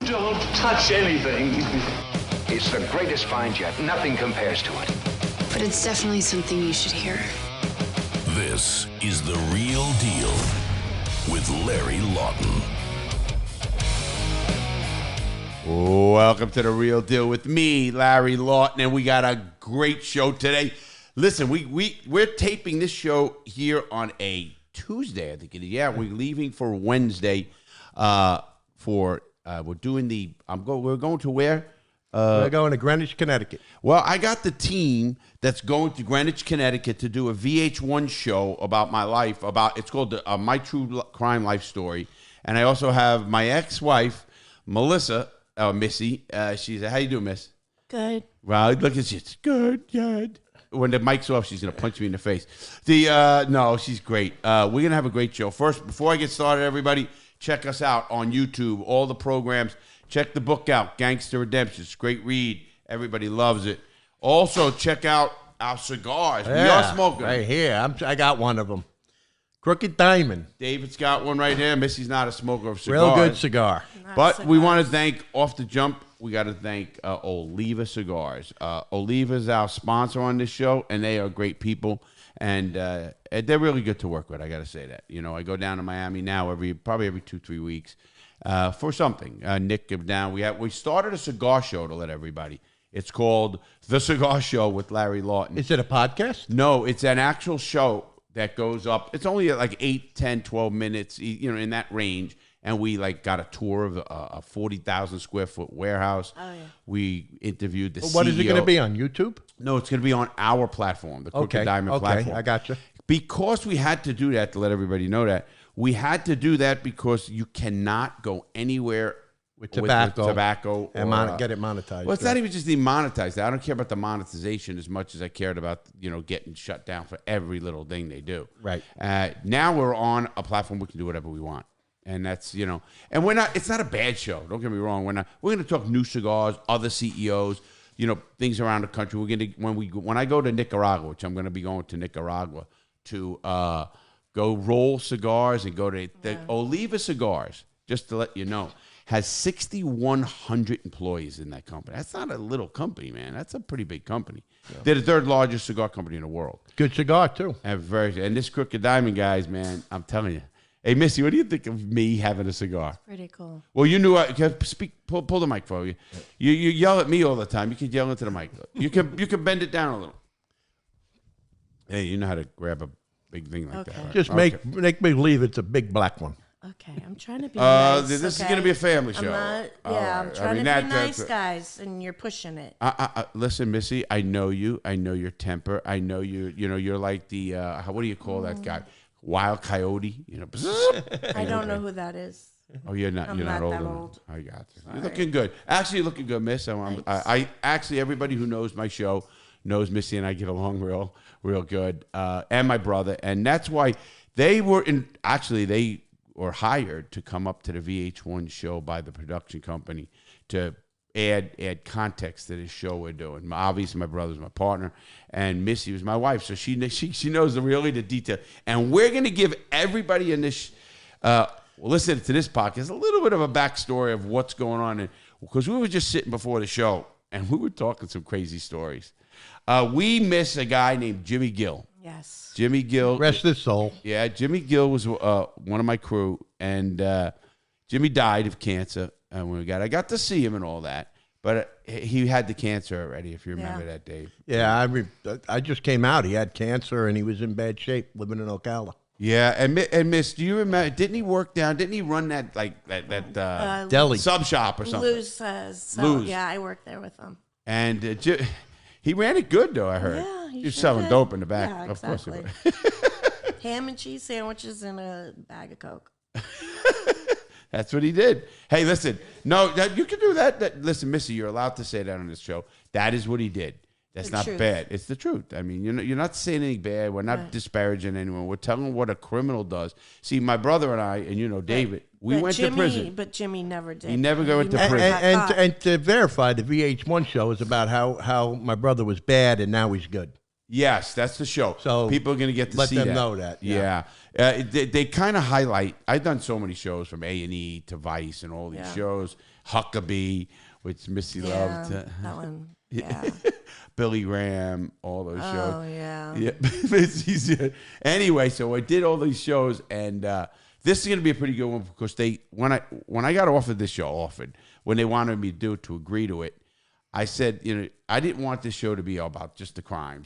Don't touch anything. It's the greatest find yet. Nothing compares to it. But it's definitely something you should hear. This is The Real Deal with Larry Lawton. Welcome to The Real Deal with me, Larry Lawton, and we got a great show today. Listen, we're taping this show here on a Tuesday, I think it is. Yeah, we're leaving for Wednesday. We're doing we're going to where? We're going to Greenwich, Connecticut. Well, I got the team that's going to Greenwich, Connecticut to do a VH1 show about my life. It's called My True Crime Life Story. And I also have my ex-wife, Melissa, Missy. She said, "How you doing, Miss?" Good. Well, look at you. It's good. When the mic's off, she's going to punch me in the face. No, she's great. We're going to have a great show. First, before I get started, everybody, check us out on YouTube, all the programs. Check the book out, Gangster Redemption. It's a great read. Everybody loves it. Also, check out our cigars. Yeah, we are smoking. Right here. I got one of them. Crooked Diamond. David's got one right here. Missy's not a smoker of cigars. Real good cigar. But we want to thank, off the jump, we got to thank Oliva Cigars. Oliva is our sponsor on this show, and they are great people. And they're really good to work with, I got to say that. You know, I go down to Miami now probably every 2-3 weeks for something. Nick came down. We started a cigar show to let everybody. It's called The Cigar Show with Larry Lawton. Is it a podcast? No, it's an actual show that goes up. It's only like 8, 10, 12 minutes, in that range. And we got a tour of a 40,000 square foot warehouse. Oh, yeah. We interviewed the CEO. What is it going to be on YouTube? No, it's going to be on our platform, the Crooked Diamond platform. Okay, I got you. Because we had to do that, to let everybody know that, we had to do that because you cannot go anywhere with tobacco and get it monetized. Well, it's not even just demonetized. I don't care about the monetization as much as I cared about getting shut down for every little thing they do. Right. Now we're on a platform we can do whatever we want. And that's, and we're not, it's not a bad show. Don't get me wrong. We're going to talk new cigars, other CEOs, things around the country. We're going to, when I go to Nicaragua, which I'm going to be going to Nicaragua to go roll cigars and go to the Oliva Cigars, just to let you know, has 6,100 employees in that company. That's not a little company, man. That's a pretty big company. Yeah. They're the third largest cigar company in the world. Good cigar, too. And this Crooked Diamond, guys, man, I'm telling you. Hey, Missy, what do you think of me having a cigar? Pretty cool. Well, you knew pull the mic for you. You yell at me all the time. You can yell into the mic. You can bend it down a little. Hey, you know how to grab a big thing like that. Right? Just make me believe it's a big black one. Okay, I'm trying to be nice. This is going to be a family show. I'm trying to be nice, guys, and you're pushing it. Listen, Missy, I know you. I know your temper. I know you. You're like the what do you call that guy? Wild Coyote, I don't know who that is. Oh, you're not old. I got you. Sorry. You're looking good. Actually, you're looking good, Miss. I actually, everybody who knows my show knows Missy and I get along real good, and my brother, and that's why they were hired to come up to the VH1 show by the production company to add context to this show we're doing. Obviously, my brother's my partner, and Missy was my wife, so she knows the detail. And we're going to give everybody in this, listen to this podcast, a little bit of a backstory of what's going on. Because we were just sitting before the show, and we were talking some crazy stories. We miss a guy named Jimmy Gill. Yes. Jimmy Gill. Rest his soul. Yeah, Jimmy Gill was one of my crew, and Jimmy died of cancer. And I got to see him and all that, but he had the cancer already, if you remember that, Dave. Yeah, I just came out. He had cancer, and he was in bad shape living in Ocala. Yeah, and Miss, do you remember, didn't he run that, deli sub shop or something? Lou's. Yeah, I worked there with him. And he ran it good, though, I heard. Yeah, he was selling dope in the back. Yeah, exactly. Of course he would. Ham and cheese sandwiches and a bag of Coke. That's what he did. Hey, listen. No, you can do that. Listen, Missy, you're allowed to say that on this show. That is what he did. That's not bad. It's the truth. I mean, you're not saying anything bad. We're not disparaging anyone. We're telling what a criminal does. See, my brother and I, and David, we went to prison. But Jimmy never did. He never went to prison. And to verify, the VH1 show is about how my brother was bad and now he's good. Yes, that's the show. So people are going to get to let see them that. know that. Yeah. They kind of highlight. I've done so many shows from A&E to Vice and all these shows. Huckabee, which Missy loved. That one. Yeah. Billy Graham, all those shows. Oh, yeah. Yeah. Missy's, anyway, so I did all these shows, and this is going to be a pretty good one because when I got offered this show, when they wanted me to do it, to agree to it, I said, I didn't want this show to be all about just the crime,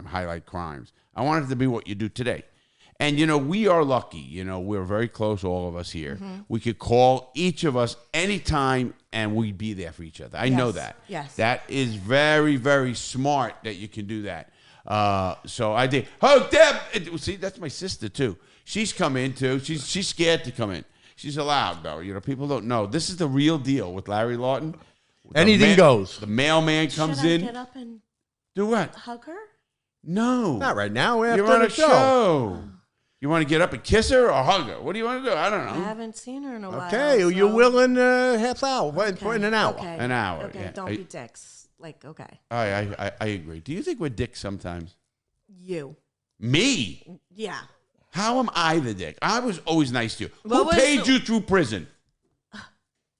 highlight crimes. I wanted it to be what you do today. And, we are lucky. We're very close, all of us here. Mm-hmm. We could call each of us anytime, and we'd be there for each other. I know that. Yes. That is very, very smart that you can do that. So I did. Oh, Deb! See, that's my sister, too. She's come in, too. She's scared to come in. She's allowed, though. People don't know. This is the real deal with Larry Lawton. Anything goes. The mailman comes in. Should I get up and do what? hug her? No. Not right now. After You're on the a show. You want to get up and kiss her or hug her? What do you want to do? I don't know. I haven't seen her in a while. Okay, you're willing half hour, in an hour. Okay. An hour. Okay, yeah. don't be dicks. Okay. I agree. Do you think we're dicks sometimes? You. Me? Yeah. How am I the dick? I was always nice to you. What Who paid you through prison?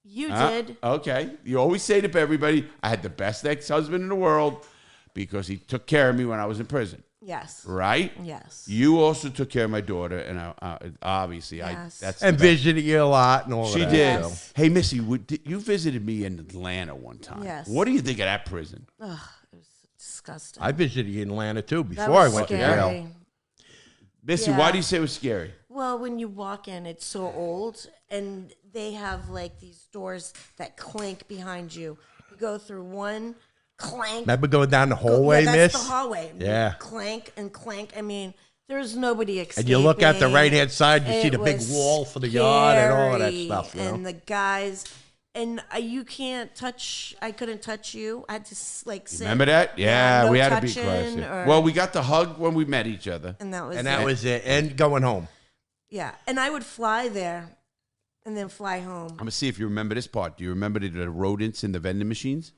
You did. Okay. You always say to everybody, I had the best ex-husband in the world because he took care of me when I was in prison. Yes. Right? Yes. You also took care of my daughter, and obviously, Yes. that's And visited you a lot and all she that. did. Yes. So. Hey, Missy, you visited me in Atlanta one time. Yes. What do you think of that prison? Ugh, it was disgusting. I visited you in Atlanta, too, That before I was went to scary. jail. Missy, Yeah. why do you say it was scary? Well, when you walk in, it's so old, and they have these doors that clank behind you. You go through one, clank. Remember going down the hallway, yeah, miss? that's the hallway. Yeah. Clank and clank. I mean, there's nobody escaping. And you look at the right-hand side, you see It the big was wall for the yard and all of that scary. stuff. And the guys, and you can't touch. I couldn't touch you. I had to sit. Remember that? Yeah, no we had to be touching close. or- Well, we got the hug when we met each other. And that was And that it. was it. And going home. Yeah, and I would fly there, and then fly home. I'm going to see if you remember this part. Do you remember the rodents in the vending machines?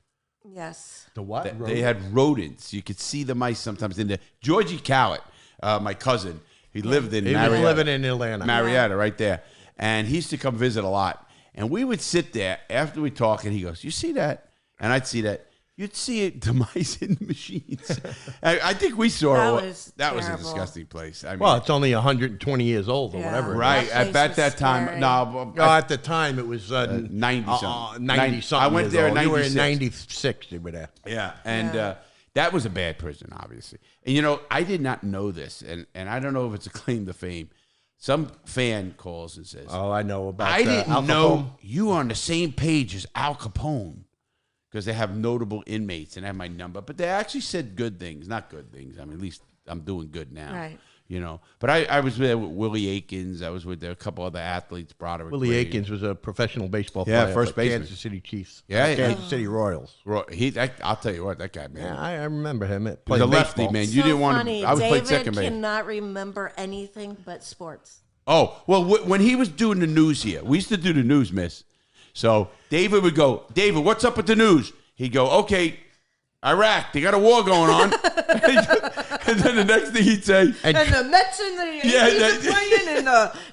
Yes. The what? They had rodents. You could see the mice sometimes in there. Georgie Cowett, my cousin, he lived in He was Marietta. living in Atlanta. Marietta, right there. And he used to come visit a lot. And we would sit there after we talk, and he goes, "You see that?" And I'd see that. You'd see it, the mice in the machines. I think we saw That was a terrible. disgusting place. I mean, Well, it's only 120 years old or Yeah. whatever. right. That At place that was time, scary. no. At the time, it was 90 something. 90 something. I went there in You were in 96. 96. You were there. Yeah, and that was a bad prison, obviously. And I did not know this, and I don't know if it's a claim to fame. Some fan calls and says, Oh, I know about. "I didn't Al know Capone. you were on the same page as Al Capone," because they have notable inmates and have my number. But they actually said good things, not good things. I mean, at least I'm doing good now. Right. But I was there with Willie Aikens. I was with a couple other athletes. Broderick Willie Brady. Akins was a professional baseball Yeah, player. first for baseman. Kansas City Chiefs. Yeah, Kansas City Royals. I'll tell you what, that guy, man. Yeah, I remember him. He was a lefty, man. You So didn't want funny. to. I was playing David second base. cannot remember anything but sports. Oh, well, when he was doing the news here, we used to do the news, miss. So David would go, "David, what's up with the news?" He'd go, "Okay, Iraq, they got a war going on." And then the next thing he'd say, And the Mets and the Yankees are playing,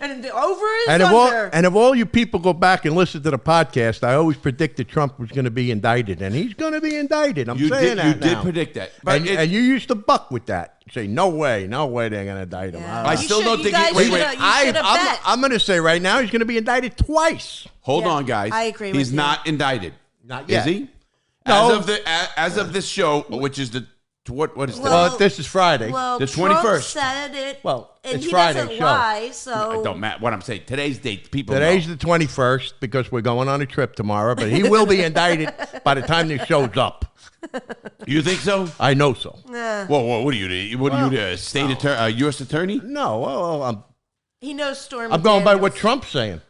and the over is under. And if all you people go back and listen to the podcast, I always predicted Trump was going to be indicted, and he's going to be indicted. I'm saying that you now. did predict that. But And you used to buck with that. Say, no way they're going to indict him. Yeah. I You still should- don't you think guys wait, should wait. have- you should have bet. I'm going to say right now he's going to be indicted twice. Hold Yeah, on, guys. I agree He's with you. not indicted. Not yet. Is he? No. As of this show, which is what is today? Well, this is Friday. Well, The Trump 21st. said it. Well, and it's he Friday, doesn't show. lie. So It don't matter what I'm saying. Today's date, people Today's know. the 21st because we're going on a trip tomorrow, but he will be indicted by the time this show's up. You think so? I know so. Well, what are you? What are you, the state attorney, U.S. attorney? No, well, he knows Stormy. I'm going by what Daniels. Trump's saying.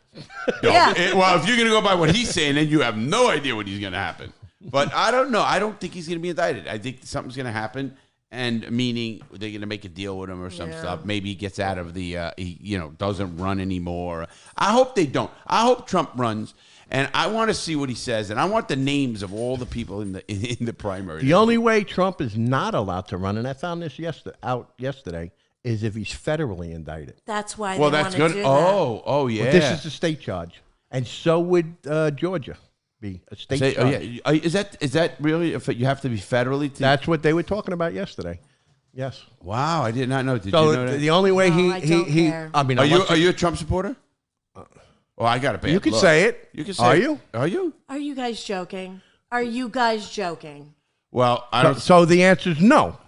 No. Yeah. Well, if you're going to go by what he's saying, then you have no idea what he's going to happen. But I don't know. I don't think he's going to be indicted. I think something's going to happen, and meaning they're going to make a deal with him or some stuff. Maybe he gets out of the, doesn't run anymore. I hope they don't. I hope Trump runs, and I want to see what he says, and I want the names of all the people in the primary. The only way Trump is not allowed to run, and I found this yesterday, is if he's federally indicted. That's why. Well, they that's want good. to do that. Oh, yeah. Well, this is the state charge, and so would Georgia. be a state Say, charge. is that really? If you have to be federally? That's what they were talking about yesterday. Yes. Wow, I did not know. Did you So know that? the only way No, I don't care. I mean, Are you a Trump supporter? Oh, I got a bad You can look. say it. You can say Are it. you? Are you? Are you guys joking? Are you guys joking? Well, I don't. So the answer is no.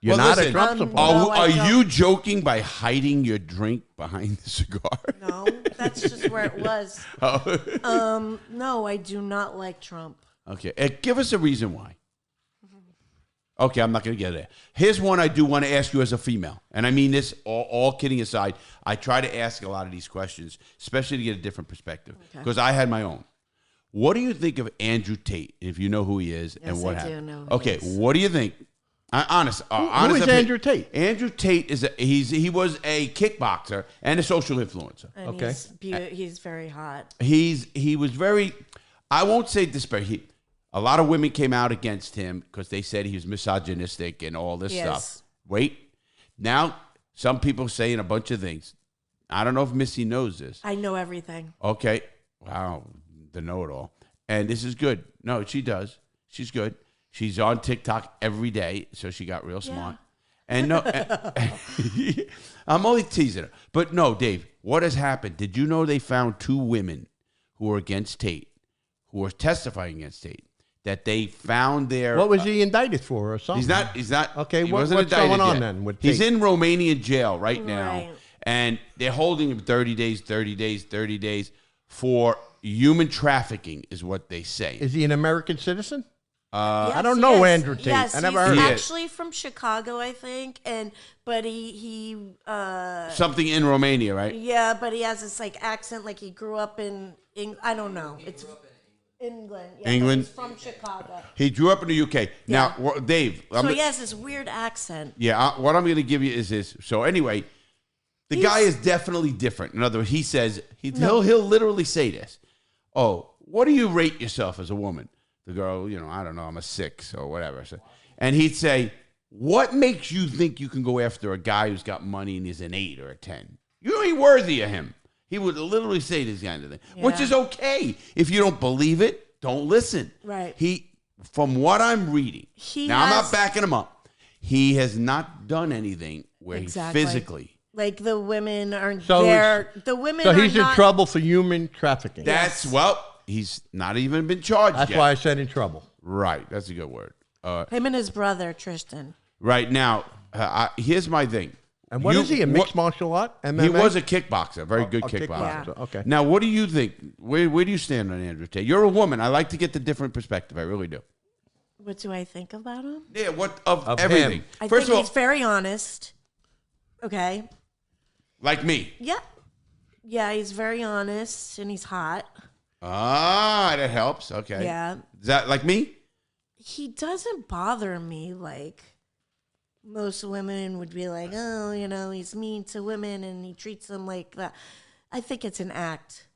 You're Well, not listen, a Trump supporter. No, I Are don't. you joking by hiding your drink behind the cigar? No, that's just where it was. No, I do not like Trump. Okay, give us a reason why. Okay, I'm not going to get there. Here's one I do want to ask you as a female, and I mean this all kidding aside. I try to ask a lot of these questions, especially to get a different perspective, because I had my own. What do you think of Andrew Tate, if you know who he is, and what I do happened? know who he Okay, is. What do you think? Honest Who is opinion. Andrew Tate? Andrew Tate is he was a kickboxer and a social influencer. And Okay. he's very hot. He was very, I won't say disparate. A lot of women came out against him because they said he was misogynistic and all this Yes. stuff. Wait, now some people saying a bunch of things. I don't know if Missy knows this. I know everything. Okay, wow, the know-it-all, and this is good. No, she does. She's good. She's on TikTok every day, so she got real smart. And no, I'm only teasing her. But no, Dave, what has happened? Did you know they found 2 women who were against Tate, who were testifying against Tate, that they found their... What was he indicted for or something? He's not... Okay, he what's wasn't indicted going on yet. then with He's Tate? in Romanian jail right now, Right. and they're holding him 30 days for human trafficking is what they say. Is he an American citizen? Yes, I don't know he is. Andrew Tate. Yes, I never he's heard of him. actually from Chicago, I think, but he Something in Romania, right? yeah, but he has this like accent, like he grew up in I don't know, it's England. Yeah, but England? he's from Chicago. He grew up in the UK. Now, Yeah. Dave, So he has this weird accent. what I'm going to give you is this. So anyway, the guy is definitely different. In other words, he says he'll literally say this. Oh, what do you rate yourself as a woman? The girl, I don't know, I'm a 6 or whatever. So, and he'd say, what makes you think you can go after a guy who's got money and is an 8 or a 10? You ain't worthy of him. He would literally say this kind of thing, which Yeah. is okay. If you don't believe it, don't listen. Right. From what I'm reading, now I'm has- not backing him up. He has not done anything where Exactly. he physically. Like the women aren't So there. The women So are he's in not, trouble for human trafficking. He's not even been charged That's yet. why I said in trouble. Right, that's a good word. Him and his brother Tristan. Right now, here's my thing. And what is he? A mixed martial art? MMA? He was a kickboxer, very good a kickboxer. kickboxer, okay. Now, what do you think? Where do you stand on Andrew Tate? You're a woman. I like to get the different perspective. I really do. What do I think about him? Yeah, what of Of everything? him. I First think of all, he's very honest. Okay. like me. Yeah. Yeah, he's very honest and he's hot. Ah, that helps. Okay. Yeah. Is that like me? He doesn't bother me like most women would be like, oh, he's mean to women and he treats them like that. I think it's an act,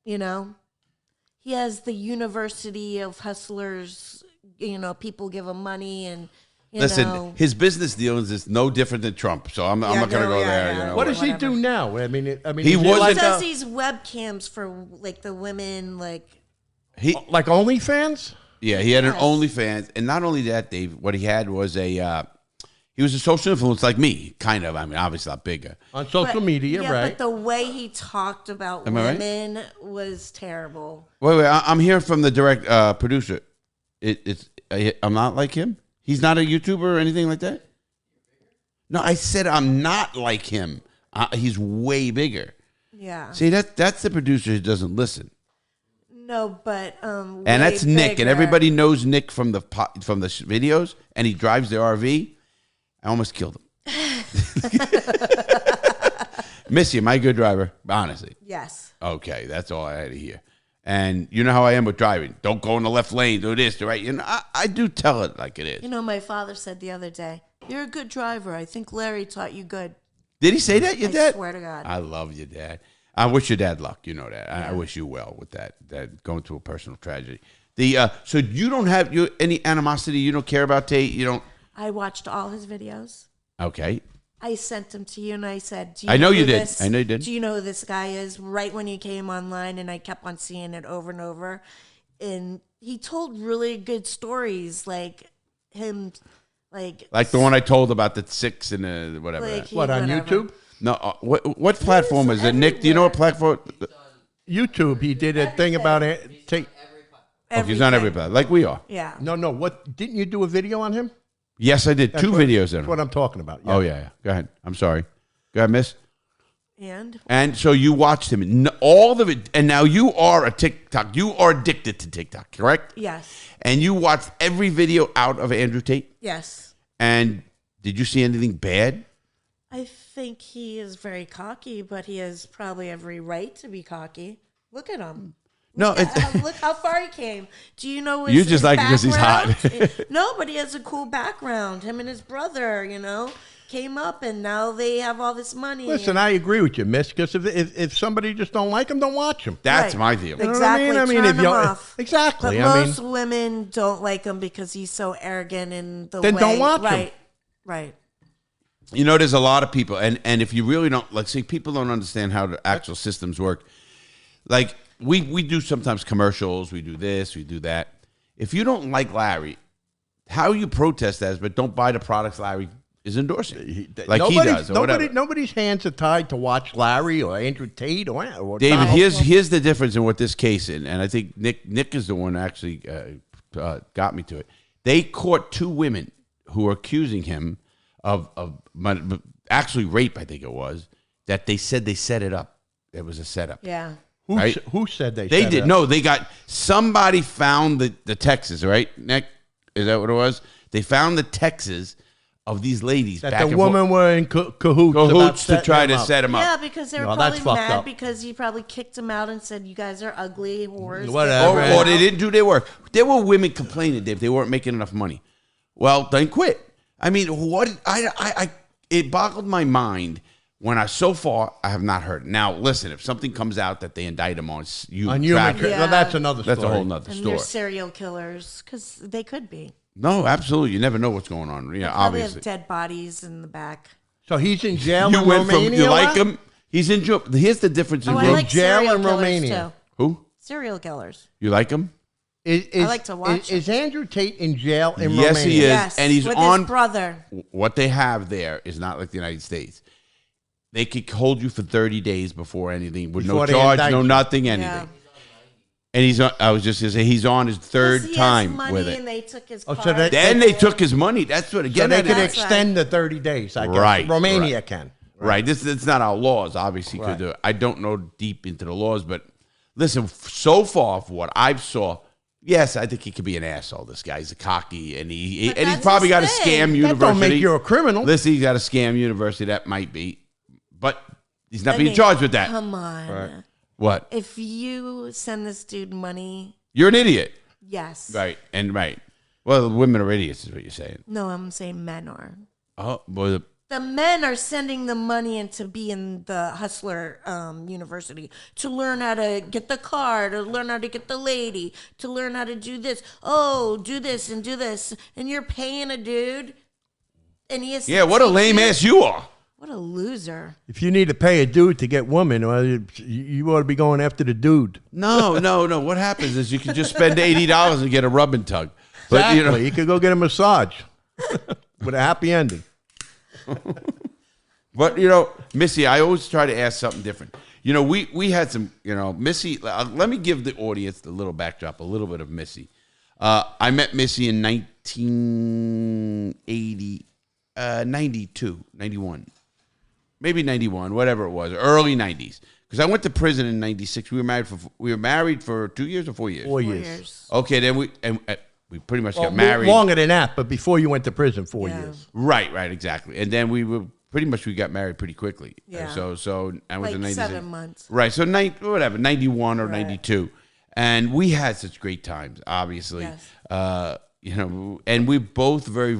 He has the University of Hustlers, people give him money and, Listen, his business dealings is no different than Trump, so I'm not going to go there. What does he Whatever. do now? I mean, He is He wasn't- does these webcams for like the women, like like OnlyFans? Yeah, he had an Yes. OnlyFans, and not only that, Dave. What he had was he was a social influence like me, kind of. I mean, obviously not bigger. On social media, yeah, right? But the way he talked about Am I right? women was terrible. Wait, I'm hearing from the direct producer. I'm not like him. He's not a YouTuber or anything like that. No, I said I'm not like him. He's way bigger. Yeah. See, that's the producer who doesn't listen. No, but And that's Nick, and everybody knows Nick from the videos, and he drives the RV. I almost killed him. Missy, am I a good driver? Honestly. Yes. Okay, that's all I had to hear. And you know how I am with driving. Don't go in the left lane, do this, do right. I do tell it like it is. My father said the other day, "You're a good driver. I think Larry taught you good." Did he say that, your I dad? swear to God. I love your dad. I wish your dad luck. You know that. I wish you well with that going through a personal tragedy. So you don't have any animosity? You don't care about Tate? You don't? I watched all his videos. Okay. I sent him to you, and I said, "Do I know you who did. this- I know you did. Do you know who this guy is?" Right when he came online, and I kept on seeing it over and over. And he told really good stories, like him, like the one I told about the 6 and the whatever. like he- What, on whatever. YouTube? No, what platform is it, Nick? Do you know what platform? YouTube. He did a thing about it. Take. Oh, he's on every Everything. platform, like we are. Yeah. No. What didn't you do a video on him? Yes, I did. That's 2 what- videos in That's what I'm talking about. Oh, yeah. Go ahead. I'm sorry. Go ahead, miss. And So you watched him. All of it. And now you are a TikTok. You are addicted to TikTok, correct? yes, And you watched every video out of Andrew Tate? yes. And did you see anything bad? I think he is very cocky, but he has probably every right to be cocky. Look at him. No, Look how far he came. Do you know You just like it 'cause he's hot. background? No, but he has a cool background. Him and his brother, came up, and now they have all this money. Listen, I agree with you, Miss. Because if somebody just don't like him, don't watch him. that's Right. my deal. know what Exactly. I mean, Turn if him you off. exactly, But I mean, most women don't like him because he's so arrogant in the Then way. don't watch him. right, Right. You know, there's a lot of people, and if you really don't, like, see, people don't understand how the actual systems work. Like, we do sometimes commercials, we do this, we do that. If you don't like Larry, how you protest that is, but don't buy the products Larry is endorsing, like he does, or whatever. Nobody's hands are tied to watch Larry or Andrew Tate or David, Donald Trump. here's the difference in what this case is, and I think Nick is the one who actually got me to it. They caught 2 women who are accusing him of actually rape, I think it was, that they said they set it up. It was a setup. Yeah. Right? Who said they? They set did. it up? No, they got somebody found the texts, right, Nick? Is that what it was? They found the texts of these ladies That back the and woman forth, were in cahoots about cahoots to setting try him to up. set him Yeah, up. because they were No, that's probably fucked mad up. because he probably kicked him out and said, "You guys are ugly whores." Whatever. Get Or out." they didn't do their work. There were women complaining, Dave, they weren't making enough money. Well, then quit. I mean, what? It boggled my mind when I have not heard. Now, listen, if something comes out that they indict him on On human trafficking, Yeah. well, that's another story. that's a whole nother And story. they're serial killers because they could be. No, absolutely. You never know what's going on. Yeah, Probably obviously. have dead bodies in the back. So he's in jail You in went from Romania. you like now? him. He's in jail. Here's the difference in Oh, I in like jail serial in killers Romania. too. who Serial killers. you like him. Is, like to watch Is Andrew Tate in jail in Yes, Romania? he is. Yes, and he's with on- his brother. What they have there is not like the United States. They could hold you for 30 days before anything, with Before no they charge, indict no you. nothing, anything. Yeah. And he's on. I was just gonna say he's on his 3rd 'Cause he time has money with it. And they took his Oh, so card. that- Then they took his money. That's what So again. they that can is- That's extend the 30 days, I guess. Right, Romania right. can. Right. It's not our laws, obviously. Right. Could do. I don't know deep into the laws, but listen. So far, for what I've saw, yes, I think he could be an asshole. This guy's a cocky, and he's that's probably his got a thing. scam That university. don't make you a criminal. Listen, he's got a scam university. That might be, but he's not I being mean, charged with that. Come on. What? If you send this dude money, You're an idiot. yes. Right. And right. Well, women are idiots, is what you're saying. No, I'm saying men are. Oh, boy. The men are sending the money in to be in the hustler university to learn how to get the car, to learn how to get the lady, to learn how to do this. Oh, do this and do this, and you're paying a dude, and he has. To Yeah, what a teach lame you? ass you are. What a loser. If you need to pay a dude to get women, well, you ought to be going after the dude. No. What happens is you can just spend $80 and get a rub and tug. But Exactly. you know, You could go get a massage with a happy ending. but you know, Missy, I always try to ask something different. You know, we had some, you know, Missy. Let me give the audience a little backdrop, a little bit of Missy. I met Missy in 1980, 92, 91, maybe 91, whatever it was, early 90s. Because I went to prison in 96. We were married for 2 years or 4 years. 4 4 years. years. Okay, then we pretty much Well, got married. longer than that, but before you went to prison, 4 Yeah. years. Right, exactly. And then we got married pretty quickly. Yeah. So I was Like in 96. 7 months. Right. So 91 or Right. 92. And we had such great times, obviously. Yes. You know, and we're both very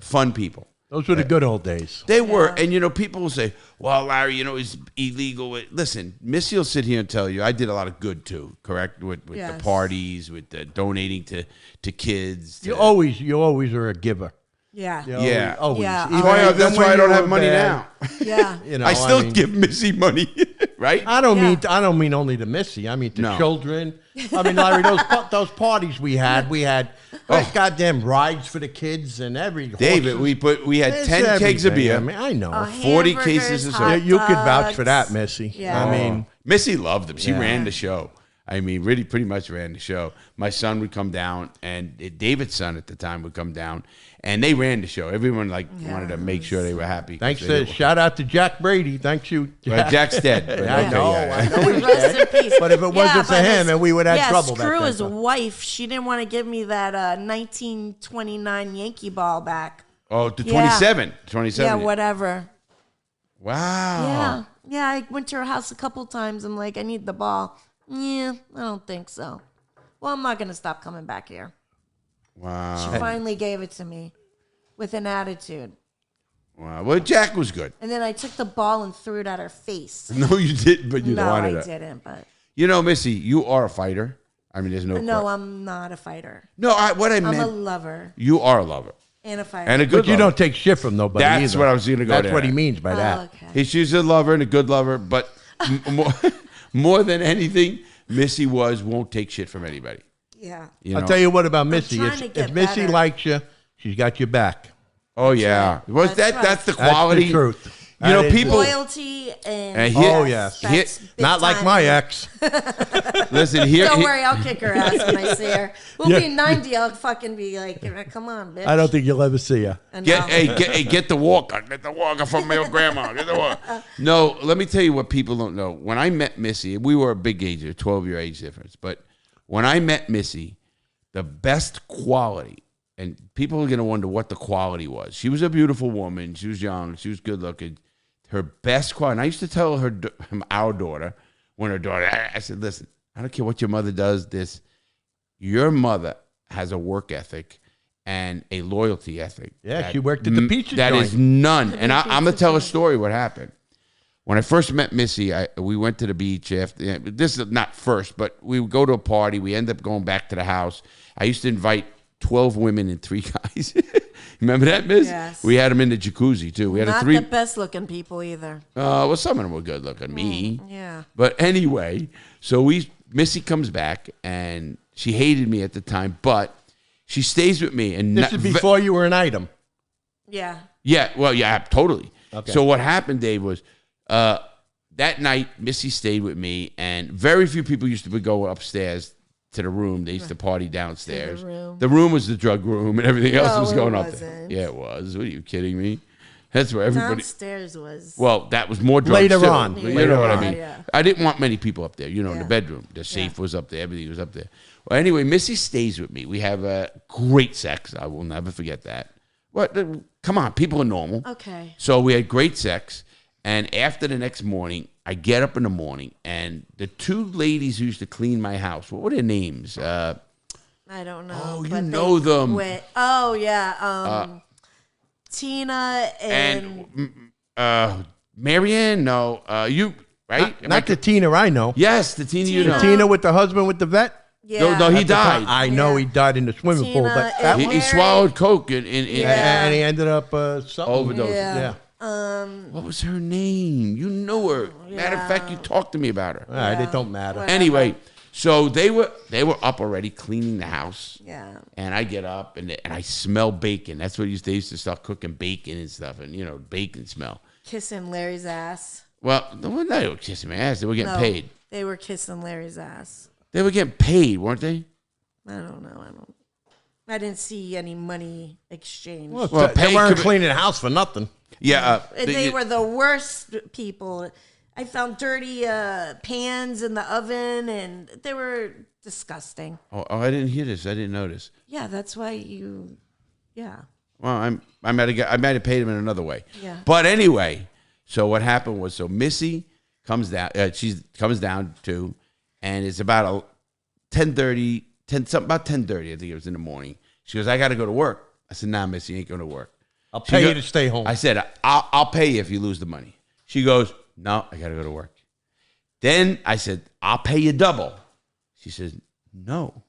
fun people. Those were the good old days. They were. And, you know, people will say, well, Larry, you know, it's illegal. Listen, Missy will sit here and tell you I did a lot of good, too, correct? With the Yes. parties, with the donating to kids. You always are a giver. Yeah. Yeah. Always. Yeah. Even- That's even why when I don't you have were money bad, now. Yeah. You know, I still mean, give Missy money, right? I don't Yeah. mean only to Missy. I mean to No. children. I mean, Larry, those parties we had goddamn rides for the kids and every David, horses. we had It's 10 kegs of everything. beer. I mean, I know. 40 Hamburgers, cases of hot soda. You could vouch for dogs. that, Missy. Yeah. I mean, Missy loved them. She Yeah. ran the show. I mean, really, pretty much ran the show. My son would come down, and David's son at the time would come down, and they ran the show. Everyone wanted to make sure they were happy. thanks to shout out to Jack Brady. Thanks you. Well, Jack's dead. But I okay, know. yeah. I know he's Rest dead. in peace. But if it wasn't for but him, and we would have trouble back Screw then, his so. wife. She didn't want to give me that 1929 Yankee ball back. Oh, to Yeah. 27. 27. Yeah, whatever. Wow. Yeah, I went to her house a couple times. I'm like, I need the ball. Yeah, I don't think so. Well, I'm not going to stop coming back here. Wow. She finally gave it to me with an attitude. Wow. Well, Jack was good. And then I took the ball and threw it at her face. No, you didn't, but you No, wanted I it. didn't, but You know, Missy, you are a fighter. I mean, there's no. no, I'm not a fighter. No, what I I'm a meant. lover You are a lover and a fighter. and a good. But you lover. don't take shit from nobody That's either. what I was going to go. That's there. what he means by that. Okay. She's a lover and a good lover, but more than anything, Missy won't take shit from anybody. Yeah. You know? I'll tell you what about Missy. trying to If get Missy better. likes you, she's got your back. Oh yeah, right. was That's that? right. That's the That's quality. the truth. You know, That is people. Loyalty and And here- Oh, yes. that's big Not like time. my ex. Listen here. Don't worry, I'll kick her ass when I see her. We'll be 90. I'll fucking be like, come on, bitch. I don't think you'll ever see her. I know. Get the walker. Get the walker from my grandma. Get the walker. No, let me tell you what people don't know. When I met Missy, we were a big age, a 12-year age difference. But when I met Missy, the best quality, and people are going to wonder what the quality was. She was a beautiful woman. She was young. She was good looking. Her best quality, and I used to tell our daughter, I said, listen, I don't care what your mother does, your mother has a work ethic and a loyalty ethic. Yeah, she worked at the pizza That joint. is none. The And I'm going to pizza tell a joint. story what happened. When I first met Missy, we went to the beach. This is not first, but we would go to a party. We end up going back to the house. I used to invite 12 women and 3 guys. Remember that, Miss? Yes. We had them in the jacuzzi, too. We had Not a 3. the best looking people either. Well, some of them were good looking. Me. Yeah. But anyway, so Missy comes back, and she hated me at the time, but she stays with me. And This is before you were an item. Yeah. Yeah, well, yeah, totally. Okay. So what happened, Dave, was that night, Missy stayed with me, and very few people used to go upstairs to the room. They used to party downstairs. the room. Was the drug room, and everything else No, was it going up there. wasn't. Yeah, it was. What are you kidding me? That's where everybody. Downstairs was. Well, that was more drugs Later too. on. You Later know what on. I mean? Yeah. I didn't want many people up there. You know, in the Yeah. bedroom, the safe was up there. Everything was up there. Well, anyway, Missy stays with me. We have great sex. I will never forget that. What? Come on, people are normal. Okay. So we had great sex, and after the next morning, I get up in the morning, and the 2 ladies who used to clean my house. What were their names? I don't know. Oh, you but know they them. went- oh, yeah. Tina and. Marianne. No, you right? Not the Tina I know. Yes, the Tina. You know. Tina with the husband with the vet. yeah. No, he At the time, died. I know Yeah. he died in the swimming pool, Tina but and He Mary. swallowed coke in Yeah. and he ended up something. overdose. Yeah. Yeah. What was her name? You knew her. Matter of fact, you talked to me about her. All right, it don't matter. Whatever. Anyway, so they were up already cleaning the house. Yeah. And I get up and I smell bacon. That's what they used to start cooking bacon and stuff, and bacon smell. Kissing Larry's ass. Well, they were kissing my ass. They were getting No, paid. They were kissing Larry's ass. They were getting paid, weren't they? I don't know. I didn't see any money exchange. Well, Well, they pay weren't could- cleaning the house for nothing. Yeah. They were the worst people. I found dirty pans in the oven, and they were disgusting. Oh, I didn't hear this. I didn't notice. Yeah, that's why you. Yeah. Well, I might have paid him in another way. Yeah. But anyway, so what happened was, Missy comes down. She comes down too, and it's about 10:30, about 10:30. I think it was in the morning. She goes, "I got to go to work." I said, "Nah, Missy, you ain't going to work. I'll pay you to stay home. I said, I'll pay you if you lose the money." She goes, "No, I got to go to work." Then I said, "I'll pay you double." She says, "No."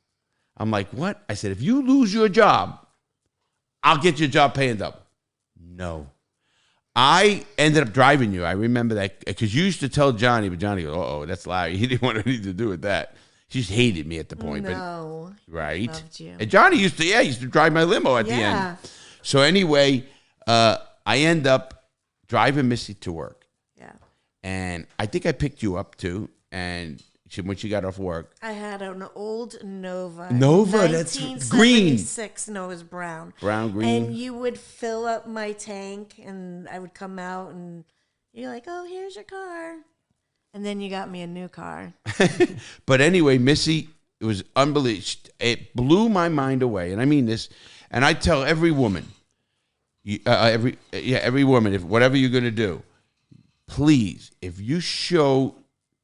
I'm like, "What?" I said, "If you lose your job, I'll get you a job paying double. No. I ended up driving you. I remember that because you used to tell Johnny, but Johnny goes, "Oh, that's Larry." He didn't want anything to do with that. She just hated me at the point. No. But, right. Loved you. And Johnny used to drive my limo at the end. So anyway, I end up driving Missy to work. Yeah. And I think I picked you up too. And when she got off work, I had an old Nova. Nova, that's green. 1976. No, it was brown. Brown, green. And you would fill up my tank, and I would come out, and you're like, "Oh, here's your car." And then you got me a new car. But anyway, Missy, it was unbelievable. It blew my mind away, and I mean this. And I tell every woman, every woman, if whatever you're gonna do, please, if you show.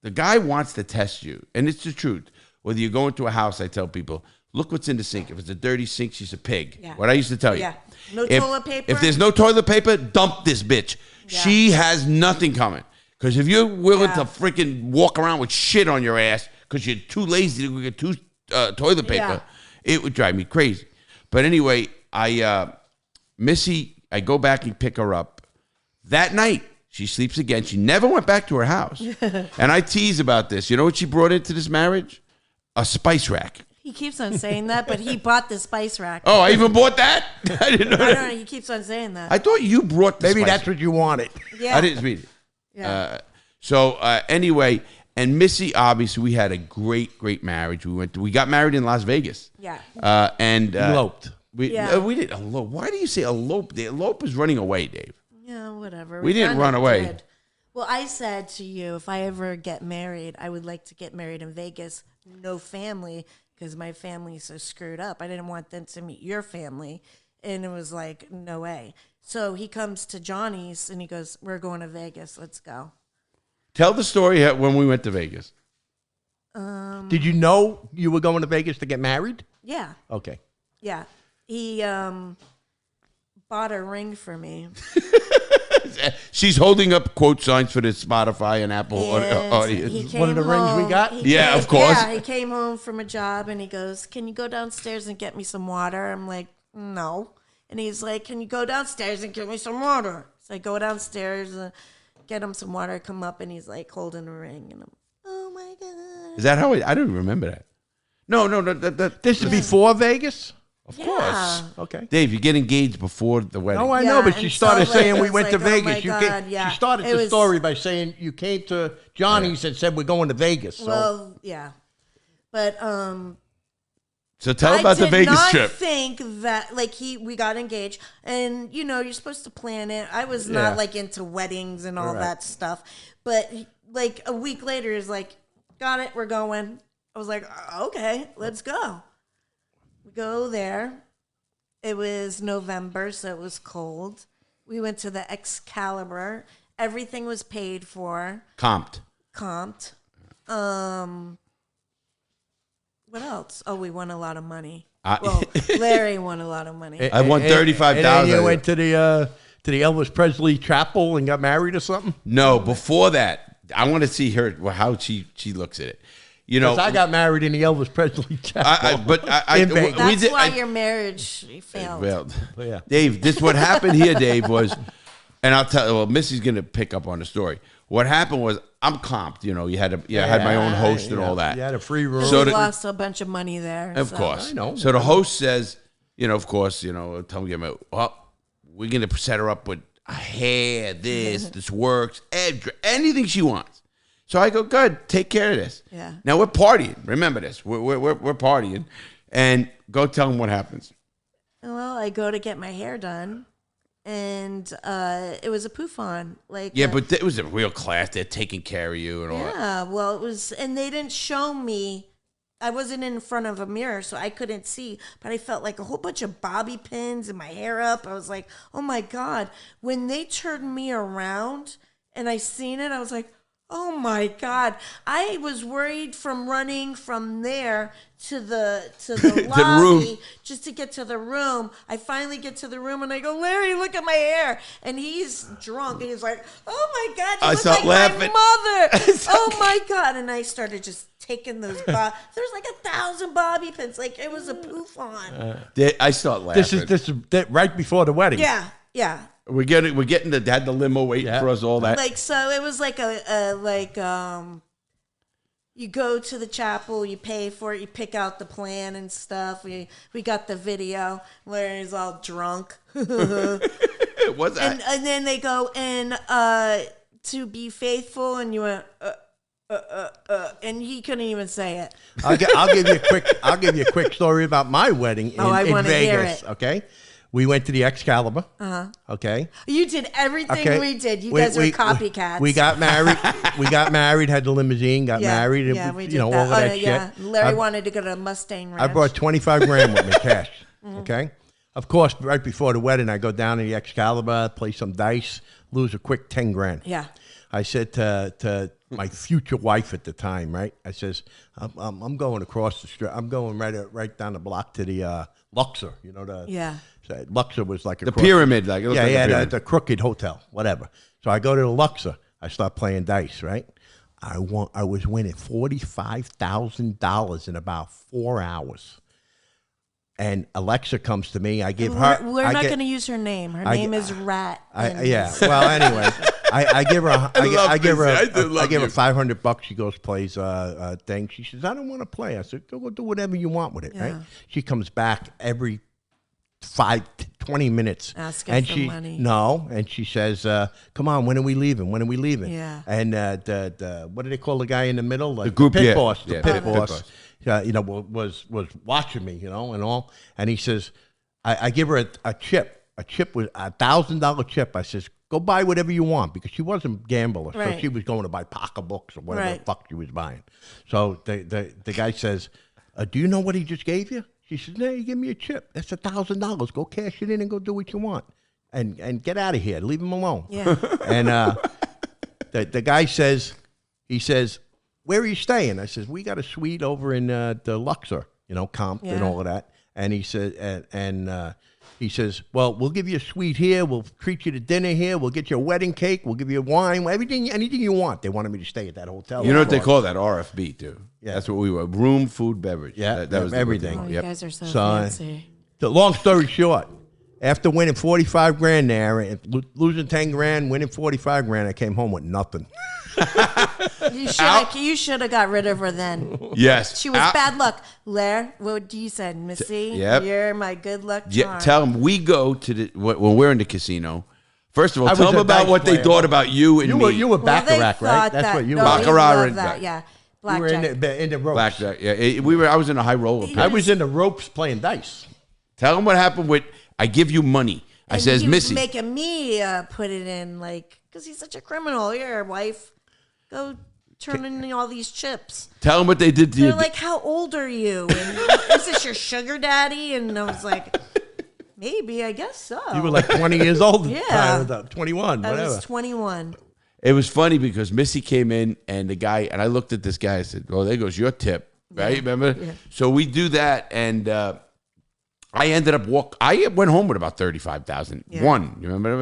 The guy wants to test you, and it's the truth. Whether you go into a house, I tell people, look what's in the sink. If it's a dirty sink, she's a pig. Yeah. What I used to tell you. Yeah. No toilet paper. If there's no toilet paper, dump this bitch. Yeah. She has nothing coming. Because if you're willing to freaking walk around with shit on your ass because you're too lazy to get toilet paper, it would drive me crazy. But anyway, Missy, I go back and pick her up. That night, she sleeps again. She never went back to her house. And I tease about this. You know what she brought into this marriage? A spice rack. He keeps on saying that, but he bought the spice rack. Oh, I even bought that? I didn't know that. I don't know. He keeps on saying that. I thought you brought the Maybe spice that's what you wanted. Yeah. I didn't read it. Yeah. Anyway, and Missy, obviously, we had a great marriage. We got married in Las Vegas. Yeah. Eloped. We didn't elope. Why do you say elope? The elope is running away, Dave. Yeah, whatever. We didn't run away. Did. Well, I said to you, if I ever get married, I would like to get married in Vegas. No family, because my family's so screwed up. I didn't want them to meet your family. And it was like, no way. So he comes to Johnny's and he goes, "We're going to Vegas. Let's go." Tell the story when we went to Vegas. Did you know you were going to Vegas to get married? Yeah. Okay. Yeah. He bought a ring for me. She's holding up quote signs for the Spotify and Apple audience. One of the rings we got? Of course. Yeah, he came home from a job and he goes, "Can you go downstairs and get me some water?" I'm like, "No." And he's like, "Can you go downstairs and get me some water?" So I go downstairs and get him some water, come up, and he's like holding a ring. And I'm, oh my God. Is that how I don't remember that. No. This is before Vegas? Of course. Okay. Dave, you get engaged before the wedding. Oh, I know, but she started saying we it's went to like, oh Vegas. my God, yeah. She started the story by saying you came to Johnny's and said we're going to Vegas. So. Well, yeah. But so tell about the Vegas trip. I think that we got engaged, and you're supposed to plan it. I was not like into weddings and all that stuff, but like a week later, he's like, "Got it, we're going." I was like, "Okay, let's go." We go there. It was November, so it was cold. We went to the Excalibur. Everything was paid for. Comped. What else? Oh, we won a lot of money. Well, Larry won a lot of money. I won $35,000. And then you went to the Elvis Presley chapel and got married or something? No, before that, I want to see her how she looks at it. I got married in the Elvis Presley chapel. That's why your marriage failed. Yeah. Dave, what happened here, Dave, was, and I'll tell. Well, Missy's gonna pick up on the story. What happened was I'm comped. You had I had my own host and all that. You had a free room. So we lost a bunch of money there. Of course. I know. So the host says, of course, tell me, well, we're going to set her up with a hair, this works, anything she wants. So I go, good, take care of this. Yeah. Now we're partying. Remember this. We're partying. And go tell them what happens. Well, I go to get my hair done. And it was a poof-on. But it was a real class. They're taking care of you and all that. Yeah, well, it was, and they didn't show me. I wasn't in front of a mirror, so I couldn't see. But I felt like a whole bunch of bobby pins and my hair up. I was like, oh my God. When they turned me around and I seen it, I was like, Oh my God! I was worried from running from there to the lobby room. just to get to the room. I finally get to the room and I go, Larry, look at my hair, and he's drunk and he's like, oh my God, you look like laughing. my mother. Oh my God! And I started just taking those. There's like 1,000 bobby pins. Like it was a poof on. I start laughing. This is right before the wedding. Yeah. We're getting had the limo waiting for us, all that. Like, so it was like you go to the chapel, you pay for it, you pick out the plan and stuff. We got the video where he's all drunk. What's that? And then they go, and to be faithful, and you went, and he couldn't even say it. I'll give you a quick story about my wedding in wanna Vegas. hear it. Okay, we went to the Excalibur. Okay, You did everything okay. we did. You guys are copycats. We got married. Had the limousine. Got married. Yeah, and, we did all that. of that Yeah. shit. Larry wanted to go to Mustang Ranch. I brought 25 grand with me, cash. Okay. Of course, right before the wedding, I go down to the Excalibur, play some dice, lose a quick 10 grand. Yeah. I said to my future wife at the time, right? I says, I'm going across the street. I'm going right down the block to the Luxor. You know the So Luxor was like the pyramid, like it looked like a pyramid. The crooked hotel, whatever. So I go to the Luxor. I start playing dice, right? I was winning $45,000 in about 4 hours. And Alexa comes to me. I give her. We're not going to use her name. Her name is Rat. Yeah. Well, anyway, I give her. I give her $500. She goes plays thing. She says, I don't want to play. I said, go do whatever you want with it. Right. She comes back every 20 minutes. Asking for money. No, and she says, come on, when are we leaving? When are we leaving? Yeah. And the what do they call the guy in the middle? Like, the group, pit boss. The pit boss. boss. Was watching me, and all. And he says, I give her a chip. A chip was $1,000 chip. I says, go buy whatever you want, because she wasn't a gambler. Right. So she was going to buy pocketbooks or whatever Right. the fuck she was buying. So the guy says, do you know what he just gave you? She says, no, you give me a chip. That's $1,000. Go cash it in and go do what you want. And get out of here. Leave him alone. Yeah. And the guy says, where are you staying? I says, we got a suite over in the Luxor, Compton and all of that. And he said, he says, well, we'll give you a suite here. We'll treat you to dinner here. We'll get you a wedding cake. We'll give you wine, anything you want. They wanted me to stay at that hotel. You know what they call that? RFB, too. Yeah. That's what we were. Room, food, beverage. Yeah, that was everything. Oh, you Yep. guys are so fancy. The long story short, after winning 45 grand there, and losing 10 grand, winning 45 grand, I came home with nothing. You should have got rid of her then. Yes. She was bad luck. Lair, what do you say, Missy? Yep. You're my good luck charm. Yeah, tell them we go to when we're in the casino. First of all, I tell was them a about dice what they player. thought about you and me. You were Baccarat, right? thought That's that- what you no, were. we Baccarat love and that, back. yeah. You were Blackjack. in the ropes. Blackjack. Yeah, I was in a high roller. I was in the ropes playing dice. Tell them what happened with. I give you money. I And says, he was Missy. making me put it in, because he's such a criminal. Here, wife, go turn in all these chips. Tell them what they did to you. They're like, how old are you? And is this your sugar daddy? And I was like, maybe, I guess so. You were like 20 years old. Yeah. 21, I whatever. was 21. It was funny because Missy came in and I looked at this guy. I said, well, there goes your tip, right? Remember? Yeah. So we do that, and I ended up I went home with about 35,000. Yeah. One, you remember?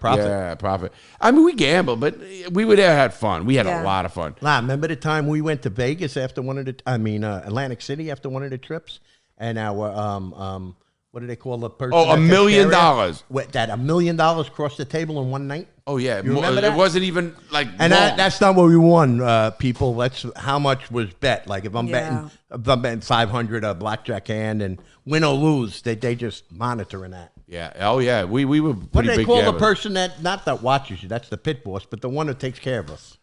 Profit. Yeah, profit. I mean, we gambled, but we were there, had fun. We had a lot of fun. Remember the time we went to Vegas after Atlantic City after one of the trips, and our what do they call the person? Oh, that $1 takes million. care of you? That $1 million crossed the table in one night. Oh yeah, You remember it that? wasn't even like. And long. that's not what we won, people. That's how much was bet. Like if I'm betting 500 a blackjack hand and win or lose, they just monitoring that. Yeah. Oh yeah, we were pretty What do they big call the gamblers. person that watches you? That's the pit boss, but the one that takes care of us,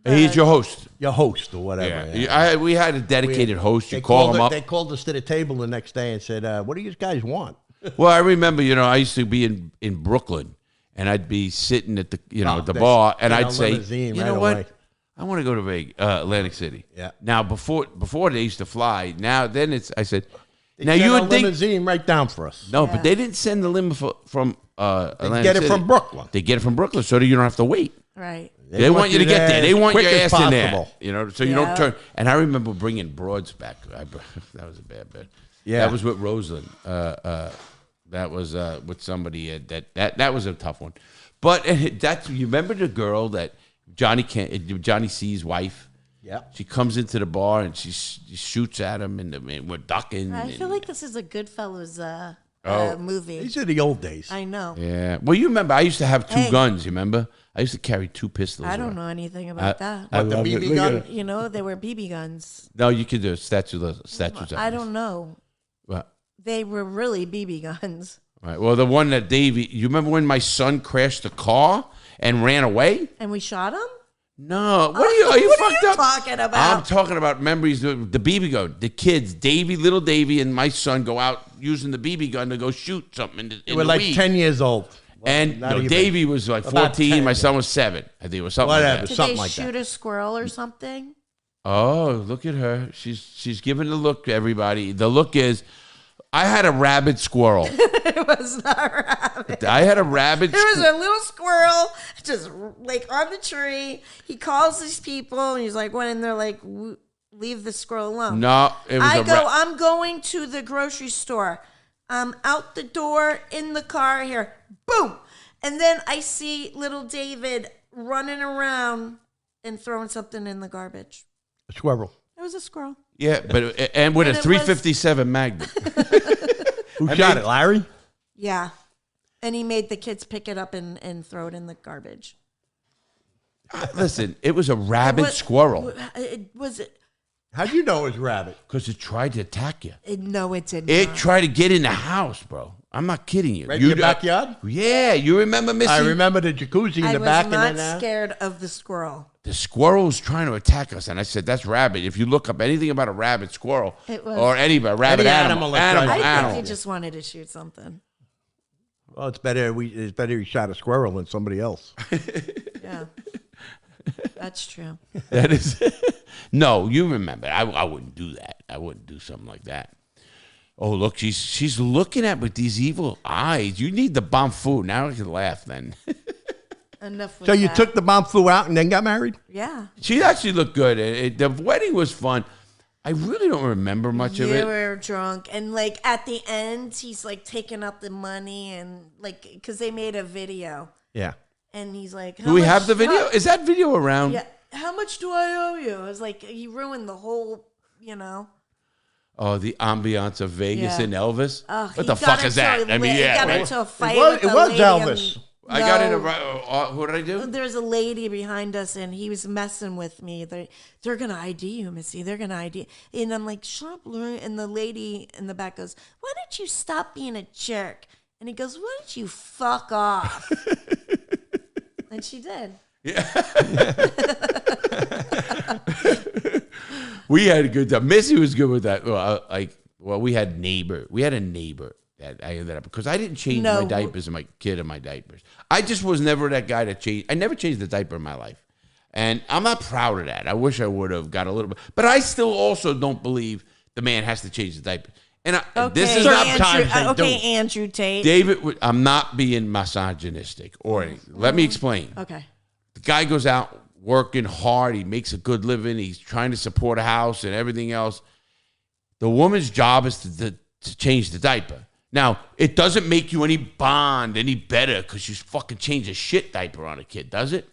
He's your host. your host or whatever. Yeah. We had a dedicated host. You call him up. They called us to the table the next day and said, "What do you guys want?" Well, I remember, I used to be in Brooklyn, and I'd be sitting at the the bar, and I'd say, limousine you right know what? away. I want to go to Atlantic City. Yeah. Now before they used to fly. Now then I said, They now sent you a would think limousine right down for us. no, but they didn't send the limo from Atlantic get it City. from Brooklyn. They get it from Brooklyn, so that you don't have to wait. Right. They want you to get there. They want your quick as ass in there. possible. You know, so you don't turn. And I remember bringing broads back. That was a bad bit. Yeah. That was with Rosalind. That was with somebody that was a tough one. But you remember the girl that Johnny C's wife? Yeah. She comes into the bar and she shoots at him and we're ducking. I feel like this is a Goodfellas movie. These are the old days. I know. Yeah. Well, you remember I used to have two guns. You remember? I used to carry 2 pistols. I don't around. know anything about that. I the love it. BB Look gun? at it. You know, they were BB guns. No, you could do statues. I don't know. What? They were really BB guns. Right. Well, the one that Davey, you remember when my son crashed the car and ran away? And we shot them? No. What are you What fucked are you up? talking about? I'm talking about memories. The BB gun. The kids, little Davey, and my son go out using the BB gun to go shoot something in They were like 10 years old. And Not even. Davey was like About 14. 10, my yeah. son was 7. I think it was something Whatever. like that. Did something they like shoot that. a squirrel or something? Oh, look at her. She's giving the look to everybody. The look is, I had a rabid squirrel. It was not a rabbit. I had a rabid There was a little squirrel just like on the tree. He calls these people and he's like, "What?" And they're like, "Leave the squirrel alone." No, it was I'm going to the grocery store. I'm out the door in the car here. Boom. And then I see little David running around and throwing something in the garbage. A squirrel. It was a squirrel. Yeah, but and with And a it was- 357 Magnum. Who shot it, Larry? Yeah. And he made the kids pick it up and throw it in the garbage. Listen, it was a rabid What- squirrel It was. How'd you know it was rabbit? because it tried to attack you. No, it did It not. tried to get in the house, bro. I'm not kidding you. Right in your backyard? Yeah, you remember Missy? I remember the jacuzzi in I the was back. not and then, scared of the squirrel. The squirrel was trying to attack us, and I said, "That's rabbit." If you look up anything about a rabid squirrel It was- or any rabbit Any animal, animal that tries to- I animal. think he just wanted to shoot something. Well, it's better he shot a squirrel than somebody else. Yeah. That's true. That is no. You remember? I wouldn't do that. I wouldn't do something like that. Oh, look, she's looking at with these evil eyes. You need the bomb food. Now I can laugh. Then Enough with So you that. took the bomb flu out and then got married? Yeah. she actually looked good. The wedding was fun. I really don't remember much of You it. were drunk. And, like, at the end, he's, like, taking out the money and, like, because they made a video. Yeah. And he's like, Do we have the video? Is that video around? Yeah. How much do I owe you? It was like, he ruined the whole, you know. Oh, the ambiance of Vegas Yeah. and Elvis. Ugh, What he the got fuck is into that? a I mean, he yeah. got right. into a fight was- with it a was lady Elvis. I got in No. what did I do? There's a lady behind us, and he was messing with me. They're gonna ID you, Missy. They're gonna ID. And I'm like, shut up, Lauren. And the lady in the back goes, "Why don't you stop being a jerk?" And he goes, "Why don't you fuck off?" And she did. We had a good time. Missy was good with that. We had a neighbor that I ended up because I didn't change No. my diapers and my kid in my diapers. I just was never that guy to change. I never changed the diaper in my life, and I'm not proud of that. I wish I would have got a little bit, but I still also don't believe the man has to change the diaper. And this is not Sometimes they do. Andrew Tate. David. I'm not being misogynistic or anything. Let me explain. Okay. The guy goes out working hard. He makes a good living. He's trying to support a house and everything else. The woman's job is to change the diaper. Now, it doesn't make you any better because you fucking change a shit diaper on a kid, does it?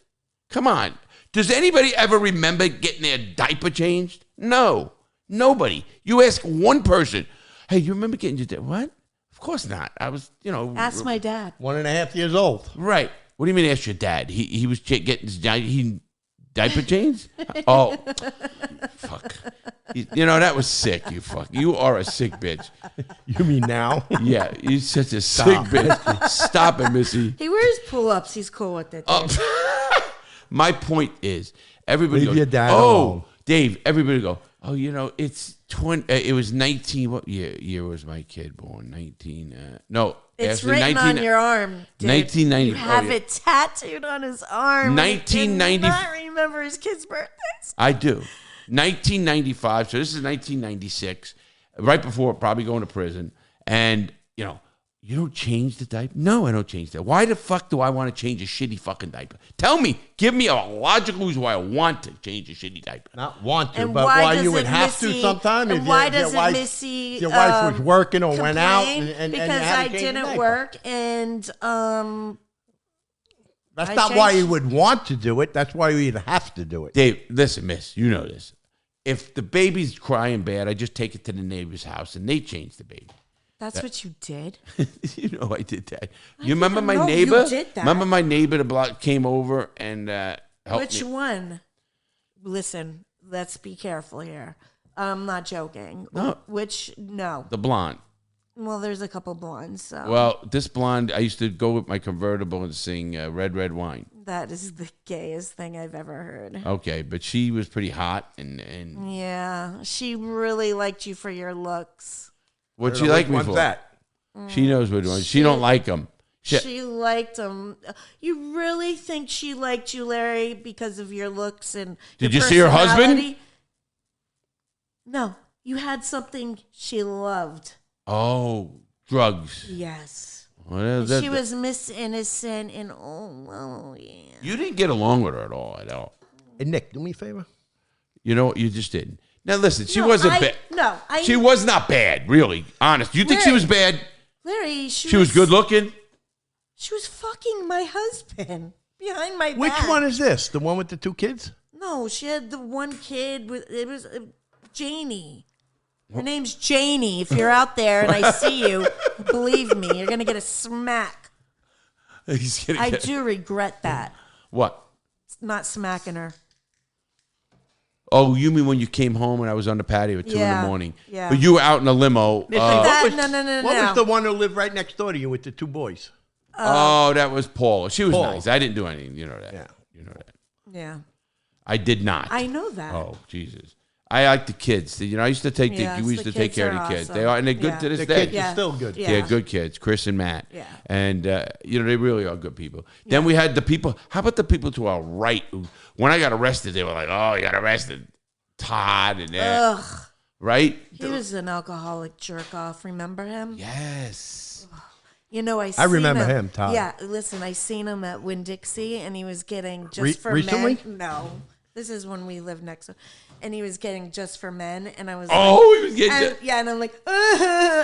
Come on. Does anybody ever remember getting their diaper changed? No. Nobody. You ask one person, hey, you remember getting your diaper? What? Of course not. I was, Ask my dad. 1.5 years old. Right. What do you mean ask your dad? He was getting his diaper changed? Oh, fuck. That was sick, you fuck. You are a sick bitch. You mean now? Yeah, you're such a sick bitch. Stop it, Missy. He wears pull-ups. He's cool with it. My point is, everybody Leave goes, your dad oh, alone." Dave, everybody go, oh, it's 20, it was 19, what year was my kid born? 19, no. It's actually, written 19 on your arm, dude. 1990. You have yeah. it tattooed on his arm. 1990 I cannot remember his kid's birthdays. I do. 1995. So this is 1996, right before probably going to prison. And, You don't change the diaper? No, I don't change that. Why the fuck do I want to change a shitty fucking diaper? Tell me. Give me a logical reason why I want to change a shitty diaper. Not want to, And but why why you doesn't would have Missy- to sometime. and If why your doesn't wife, Missy, your wife was working or went out complain and because you had I to change the didn't diaper. work and That's I not why changed- you would want to do it. That's why you'd have to do it. Dave, listen, miss, you know this. If the baby's crying bad, I just take it to the neighbor's house and they change the baby. that's what you did. You know I did that. You remember my know you neighbor? did that. Remember my neighbor the block came over and helped Which me? one? Listen, let's be careful here. I'm not joking. No. No. The blonde. Well, there's a couple blondes. So Well, this blonde, I used to go with my convertible and sing Red, Red Wine. that is the gayest thing I've ever heard. Okay, but she was pretty hot. And Yeah, she really liked you for your looks. what'd she like me What's for? that? She knows what one. She don't like him. She liked him. You really think she liked you, Larry, because of your looks and Did your you see her husband? personality? No, you had something she loved. Oh, drugs. Yes. Well, She was Miss Innocent and oh yeah. You didn't get along with her at all. Hey, Nick, do me a favor. You know what? You just didn't. Now listen, she No, wasn't bad. No, She was not bad, really. Honest. You think she was bad? Larry, She was good looking? She was fucking my husband behind my Which back. one is this? The one with the two kids? No, she had the one kid with it was Janie. Her name's Janie. If you're out there and I see you, believe me, you're gonna get a smack. He's gonna I get- do regret that. What? Not smacking her. Oh, you mean when you came home and I was on the patio at 2 in Yeah, the morning? yeah. But you were out in a limo. That- no. What was the one who lived right next door to you with the two boys? Oh, that was Paula. She was Paula. nice. I didn't do anything. You know that. Yeah. You know that. Yeah, I did not. I know that. Oh, Jesus. I like the kids. You know, I used to take Yes, we used the to take kids care of are the kids. awesome. They are, and they're good Yeah. to this The day. kids are still good. Yeah. Yeah, good kids, Chris and Matt. Yeah. And, you know, they really are good people. Then we had the people, how about the people to our right? Who, when I got arrested, they were like, oh, you got arrested. Todd and that. Ugh, Right? he was an alcoholic jerk off. Remember him? Yes. You know, I remember him, Todd. Yeah, listen, I seen him at Winn-Dixie, and he was getting just for recently? men. No, this is when we lived next to, and he was getting just for men, and I was Oh, he was getting and, yeah, and I'm like,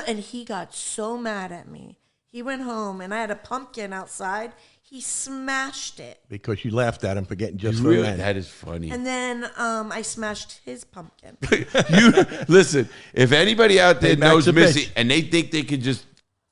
and he got so mad at me. He went home, and I had a pumpkin outside. He smashed it, Because you laughed at him for getting just You for really, men. that is funny. and then I smashed his pumpkin. You listen, if anybody out there Hey, Max knows a Missy bitch. and they think they can just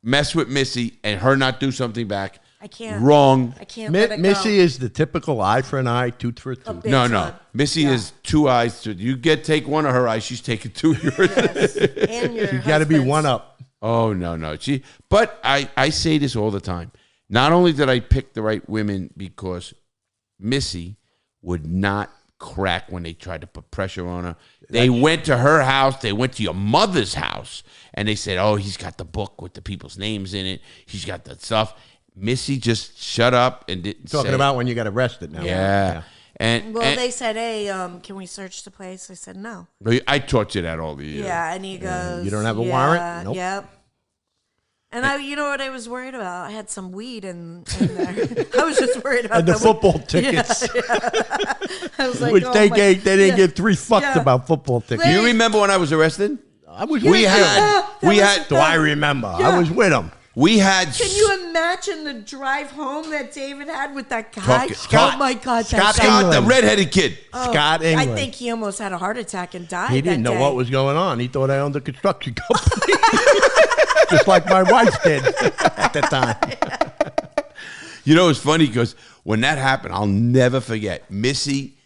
mess with Missy and her not do something back, I can't. wrong. I can't let it Missy go. is the typical eye for an eye, tooth for a tooth. big No, time. Missy Yeah. is two eyes. You take one of her eyes, she's taking two of yours. And your You got to be husband's. one up. Oh no. But I say this all the time. Not only did I pick the right women because Missy would not crack when they tried to put pressure on her. They went to her house. They went to your mother's house, and they said, "Oh, he's got the book with the people's names in it. He's got the stuff." Missy just shut up and didn't Talking say. about when you got arrested now. Yeah. And, Well, and they said, "Hey, can we search the place?" I said, "No." I taught you that all the years. Yeah, and he goes, you don't have a "Yeah, warrant? Nope. Yep. And you know what I was worried about? I had some weed in there. I was just worried about And the weed. football tickets, I was like, which oh they my- didn't yeah. give three fucks Yeah. about football tickets. Do you remember when I was arrested? I was We with had, him. we had, Do I remember? Yeah. I was with him. we had. Can you imagine the drive home that David had with that guy? Talk- Scott. Oh my God, Scott that guy. Scott, the England. redheaded kid. Scott England. I think he almost had a heart attack and died. He didn't that know day. what was going on. He thought I owned a construction company. Just like my wife did at the time. You know, it's funny because when that happened, I'll never forget. Missy,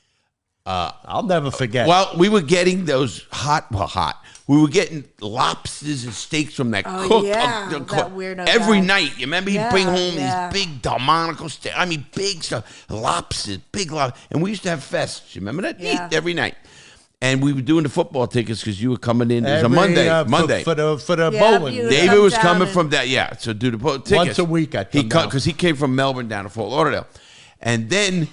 I'll never forget. well, we were getting those hot. We were getting lobsters and steaks from that Oh, cook. yeah, that weirdo every guy. night. You remember he'd Yeah, bring home yeah. these big Delmonico steaks. I mean, big stuff. Lobsters, big lobsters. And we used to have fests. You remember that? Yeah. Every night. And we were doing the football tickets because you were coming in. It was a Every, Monday. for- Monday. for the Yeah, bowling. you- David come was down coming and- from that, yeah. So do the tickets Once a week I'd come down. because he came from Melbourne down to Fort Lauderdale, and then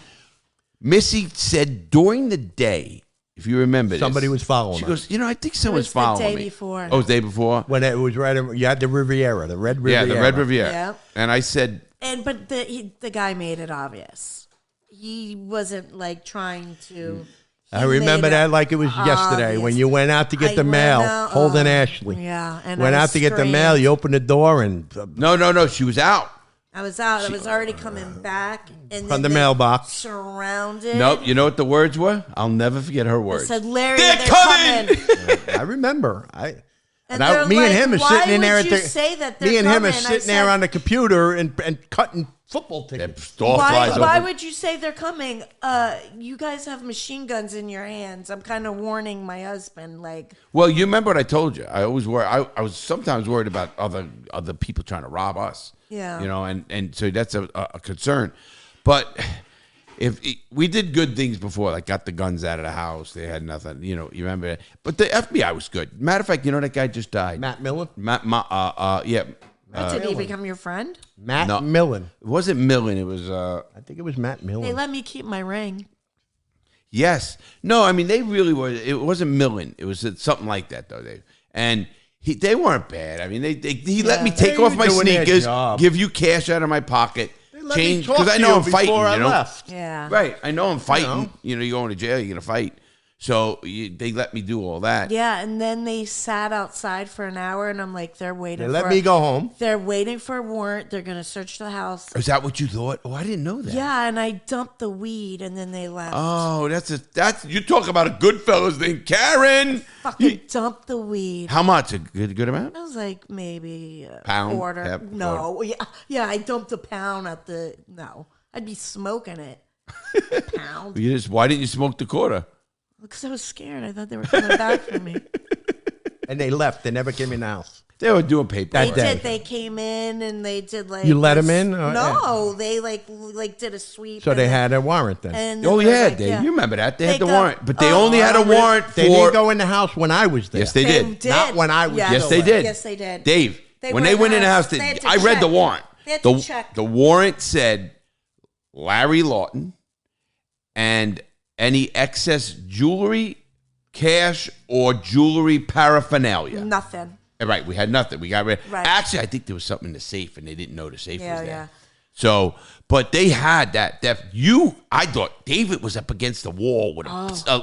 Missy said during the day if you remember, Somebody this. was following She us. goes, I think someone's was the following day me. before. Oh, it was the day before. When it was right, you had the Riviera, the Red Riviera. Yeah, the Red Riviera. Yep. And I said, But the guy made it obvious. He wasn't like trying to. I remember that like it was yesterday when you went out to get the mail, holding Ashley. Yeah, and went out to get the mail. You opened the door and no, she was out. I was out. I was already coming back, and from the then mailbox. surrounded. Nope. You know what the words were? I'll never forget her words. I said, Larry, They're they're coming! coming. I remember. And Me they're and him are like, sitting in "Why there would at you the. say that they're me and him coming?" are I sitting there said, on the computer and cutting football tickets. Store flies Why open. would you say they're coming? You guys have machine guns in your hands. I'm kind of warning my husband. Like, Well, you remember what I told you. I always worry. I was sometimes worried about other people trying to rob us. Yeah. You know, and so that's a concern. But we did good things before, like got the guns out of the house. They had nothing. You know, you remember that. But the FBI was good. Matter of fact, you know that guy just died. Matt Millen. Yeah. did he become your friend? Matt Millen. It wasn't Millen. It was. I think it was Matt Millen. They let me keep my ring. Yes. No, I mean, they really were. It wasn't Millen. It was something like that, though, Dave. And they weren't bad. I mean, he let me take They off were my doing their sneakers, job. give you cash out of my pocket, Let me change, talk because I to know you I'm fighting, before I you know? left. Yeah. Right. I know I'm fighting. You know, you're going to jail, you're going to fight. So they let me do all that. Yeah, and then they sat outside for an hour, and I'm like, they're waiting. They let me go home. They're waiting for a warrant. They're gonna search the house. Is that what you thought? Oh, I didn't know that. Yeah, and I dumped the weed, and then they left. Oh, that's you talk about a Goodfellas thing, Karen. Fucking dumped the weed. How much? A good amount? I was like maybe a Pound? quarter. Half, No, yeah, I dumped a pound at the. No, I'd be smoking it. Pound. Why didn't you smoke the quarter? Because I was scared. I thought they were coming back for me. And they left. They never came in the house. They were doing paperwork. That day. They came in and they did like. You let them in? Or- No, they like did a sweep. So and they then- had a warrant then. And Oh then they're yeah, like, Dave. You remember that? They had the got- warrant, but they only had a warrant for. They didn't go in the house when I was there. Yes, they They did. did. Not when I was Yes, they did. Yes, they did. Dave, They when were they went in the house, they had to I read the check. warrant. They had to check. The warrant said Larry Lawton and any excess jewelry, cash, or jewelry paraphernalia. Nothing. Right, we had nothing. We got rid. Right. Actually, I think there was something in the safe, and they didn't know the safe Yeah, was there. yeah. So, but they had that. I thought David was up against the wall with.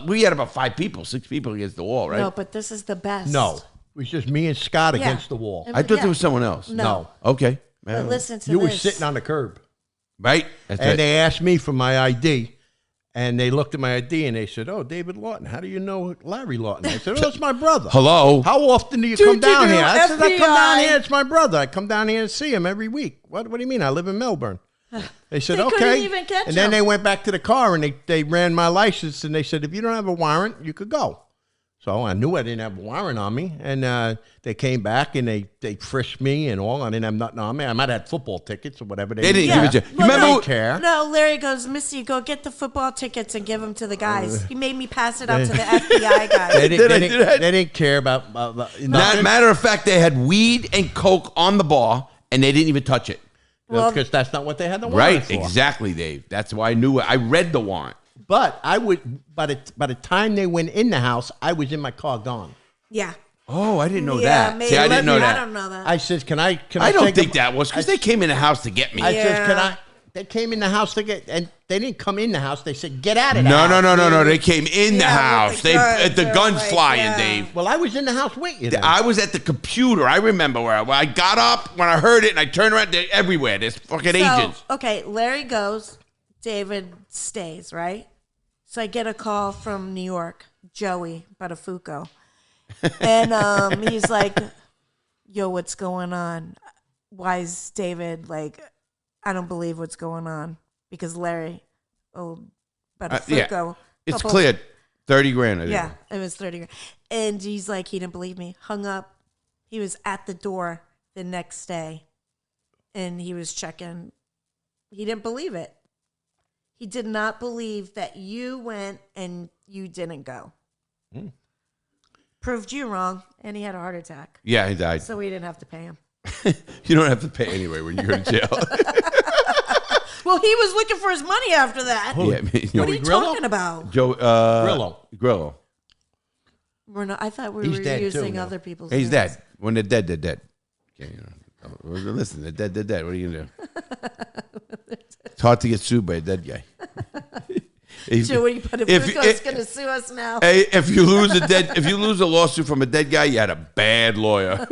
We had about 6 people against the wall, right? No, but this is the best. No. It was just me and Scott Yeah. against the wall. I thought Yeah. there was someone else. No. Okay. But listen to You this. were sitting on the curb. Right. That's And right. they asked me for my ID. And they looked at my ID and they said, "Oh, David Lawton. How do you know Larry Lawton?" I said, "Oh, that's my brother." Hello. How often do you Dude, come down you here? know, I said, "I come down FBI. here. It's my brother. I come down here and see him every week." What do you mean? I live in Melbourne. They said, They "Okay." couldn't even catch and then him. they went back to the car and they ran my license and they said, "If you don't have a warrant, you could go." So I knew I didn't have a warrant on me, and they came back and they frisked me and all. I didn't have nothing on me. I might have had football tickets or whatever. They didn't Yeah. give it to you. Well, Remember? I no, don't care. No, Larry goes, Missy, go get the football tickets and give them to the guys. He made me pass it out to the FBI guys. They Did I didn't, do that? they didn't care about nothing. Matter of fact, they had weed and coke on the bar, and they didn't even touch it. Well- Because that's not what they had the warrant Right? for. Exactly, Dave. That's why I knew it. I read the warrant. But I would by the time they went in the house, I was in my car gone. Yeah. Oh, I didn't know Yeah, that. maybe. See, I didn't know I that. don't know that. I said, "Can I I don't take think a- that was because I- they came in the house to get me. I said, "Can Yeah. I?" They came in the house to get, and they didn't come in the house. They said, "Get out of the No, house." no. They came in the Yeah, house. with the They guns, the they're guns like, flying, yeah. Dave. Well, I was in the house with you. Then. I was at the computer. I remember where I got up when I heard it, and I turned around. They're everywhere. There's fucking agents. Okay, Larry goes, David stays, right? So I get a call from New York, Joey Buttafuoco. And he's like, yo, what's going on? Why is David like, I don't believe what's going on. Because Larry, Buttafuoco. It's cleared. 30 grand. I think. Yeah, it was 30 grand. And he's like, he didn't believe me. Hung up. He was at the door the next day. And he was checking. He didn't believe it. He did not believe that you went and you didn't go. Proved you wrong. And he had a heart attack. Yeah, he died. So we didn't have to pay him. You don't have to pay anyway when you go to jail. Well, he was looking for his money after that. Yeah, I mean, What are you Grillo? talking about? Joe Grillo. Grillo. We're not. I thought we He's were dead, too, using now. other people's. He's names. dead. When they're dead, they're dead. Okay, listen, they're dead, they're dead. What are you gonna do? It's hard to get sued by a dead guy. Joey, but if Rico's going to sue us now. Hey, if you lose a lawsuit from a dead guy, you had a bad lawyer.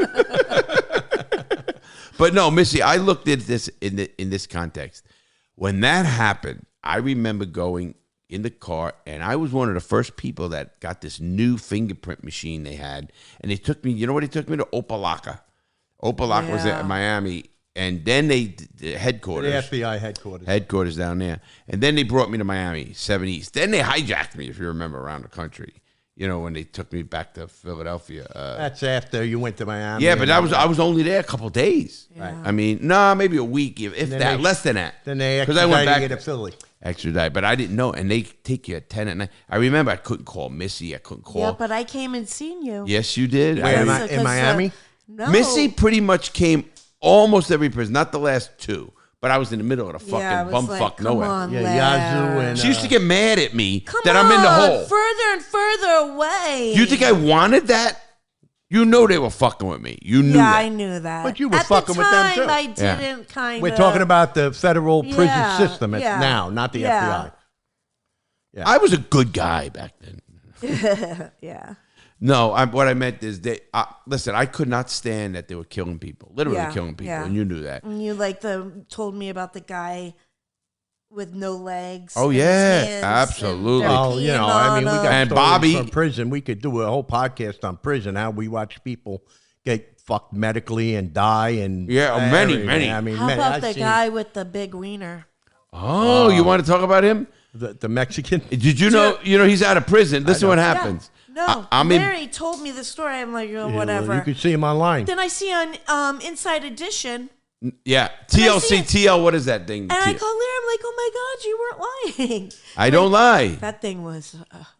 But no, Missy, I looked at this in this context. When that happened, I remember going in the car, and I was one of the first people that got this new fingerprint machine they had, and they took me. You know what? They took me to Opalaka. Opalaka was at Miami, and then the headquarters, The FBI headquarters down there, and then they brought me to Miami, 7 East. Then they hijacked me, if you remember, around the country. You know, when they took me back to Philadelphia. That's after you went to Miami. Yeah, but I was only there a couple days. Right. I mean, maybe a week, if that, less than that. Then they I went back extradited to Philly. Extradite, but I didn't know, and they take you at 10 at night. I remember I couldn't call Missy. I couldn't call. Yeah, but I came and seen you. Yes, you did. Where, Yeah, in Miami? No. Missy pretty much came almost every prison, not the last two, but I was in the middle of the fucking Yeah, I was like, bumfuck come nowhere. on, Yeah, Larry. Yazoo and She used to get mad at me Come that on, I'm in the hole. further and further away. You think I wanted that? You know they were fucking with me. You knew Yeah, that. I knew that. But you were At fucking the with them, time, too. I Yeah. didn't kind of. We're talking about the federal prison Yeah, system yeah, now, not the yeah. FBI. I was a good guy back then. Yeah. No, what I meant is listen, I could not stand that they were killing people, literally Yeah, killing people, yeah. and you knew that. And you told me about the guy with no legs. Oh, and his yeah, hands, absolutely. and they're Oh, you know, peeing I mean, we on got him. And stories Bobby- from prison. We could do a whole podcast on prison, how we watch people get fucked medically and die, and Yeah, many, everything. many. I mean, How many. about I've the seen guy with the big wiener? Oh, you want to talk about him? the Mexican? Did you know? You know he's out of prison. Listen, what happens? No, I'm in. Larry told me the story. I'm like, oh, Yeah, whatever. you could see him online. Then I see on Inside Edition, Yeah, see TLC, it. TL. What is that thing? and I call Larry. I'm like, oh my god, you weren't lying. I don't lie. That thing was.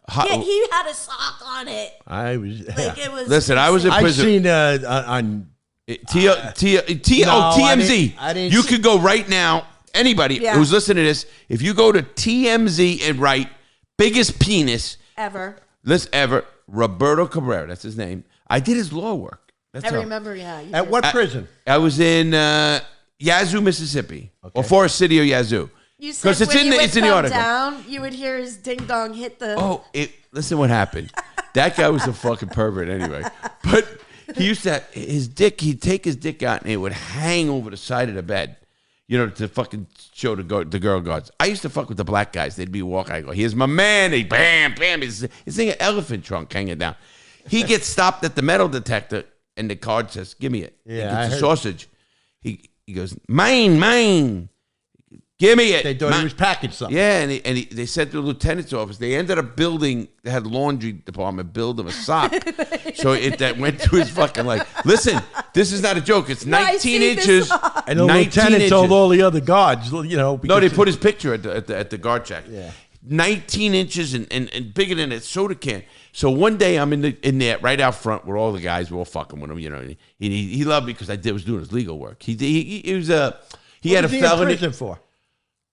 How- He had a sock on it. I was. Like it was. Listen, I was in I've prison. seen on. TMZ. I didn't You see- could go right now. Anybody Yeah. who's listening to this, if you go to TMZ and write biggest penis Ever. list ever, Roberto Cabrera. That's his name. I did his law work. That's I all. remember, yeah. you At did. what prison? I was in Yazoo, Mississippi, or Forest City or Yazoo. You said Because when he would it's in the come article. down, you would hear his ding dong hit the. Oh, listen what happened. That guy was a fucking pervert anyway. But he used to his dick, he'd take his dick out and it would hang over the side of the bed, you know, to fucking show the girl guards. I used to fuck with the black guys. They'd be walking. I go, here's my man. They bam, bam. His thing, an elephant trunk hanging down. He gets stopped at the metal detector and the card says, give me it. Yeah, He I gets a heard- sausage. He goes, mine. Give me it. They thought he was packing something. Yeah, and they sent to the lieutenant's office. They ended up building, they had a laundry department, build him a sock. So that went to his fucking leg. Listen, this is not a joke. It's 19 see this inches. sock. And the 19 lieutenant inches. told all the other guards, you know. No, they because- put his picture at the guard check. Yeah. 19 inches and bigger than a soda can. So one day I'm in there right out front where all the guys were all fucking with him. You know, he loved me because I was doing his legal work. He was he had a What was he in felony. prison for?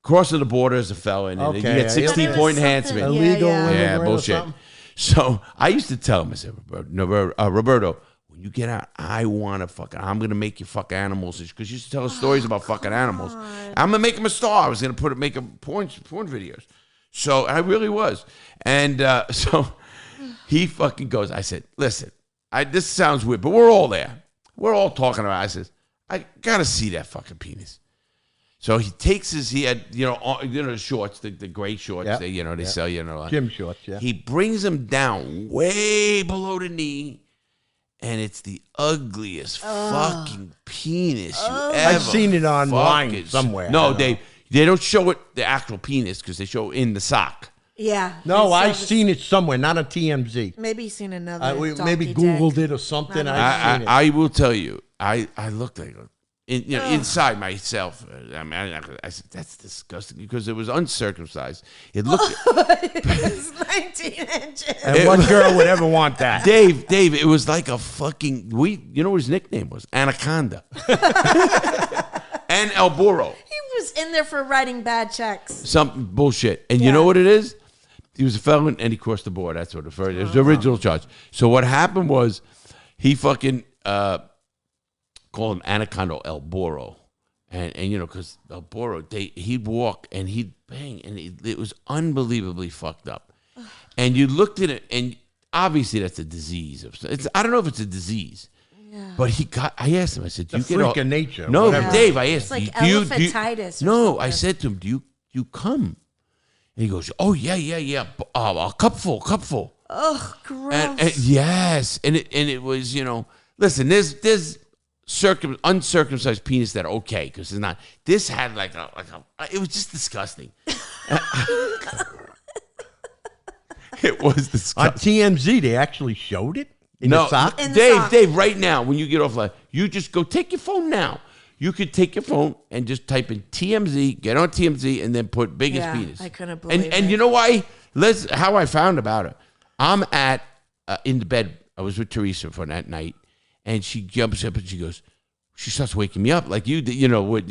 Crossing the border as a felon, and he Okay, had 16-point enhancement. Illegal Yeah. Yeah, immigrant or bullshit. something? So I used to tell him, I said, Roberto, when you get out, I'm going to make you fuck animals. Because you used to tell us stories about fucking animals. I'm going to make him a star. I was going to make him porn videos. So I really was. And so he fucking goes, I said, listen, this sounds weird, but we're all there. We're all talking about it. I says, I got to see that fucking penis. So he takes he had, the shorts, the gray shorts, Yep. they sell, Gym shorts, yeah. He brings them down way below the knee, and it's the ugliest fucking penis you ever. I've seen it online fucking- somewhere. I No, don't know. they don't show it the actual penis because they show it in the sock. Yeah. No, I I've seen it somewhere, not on TMZ. Maybe you've seen another. Maybe donkey Googled dick. it or something. Not I've seen it. I will tell you, I looked like inside myself. I said that's disgusting because it was uncircumcised. It looked. It's 19 inches. And what girl would ever want that? Dave, it was like a fucking you know what his nickname was? Anaconda. And El Burro. He was in there for writing bad checks. Some bullshit. And you know what it is? He was a felon and he crossed the border. That's what it was. It was the original charge. So what happened was he fucking called him Anaconda El Burro. And because El Burro, he'd walk and he'd bang, and it was unbelievably fucked up. And you looked at it, and obviously that's a disease. I don't know if it's a disease. Yeah. But I asked him, I said, do you get freak of nature. No, Dave, I asked him. It's like elephantitis. No, I said to him, do you come? And he goes, oh, yeah. A cupful. Oh, gross. And yes. And it was, listen, there's uncircumcised penis that are okay, because it's not. This had it was just disgusting. It was disgusting. On TMZ, they actually showed it in the sock? Dave, right now, when you get off live, you just go take your phone now. You could take your phone and just type in TMZ, get on TMZ, and then put biggest penis. I couldn't believe it. And you know why? How I found about it. I'm in the bed. I was with Teresa for that night, and she jumps up and she starts waking me up like you did.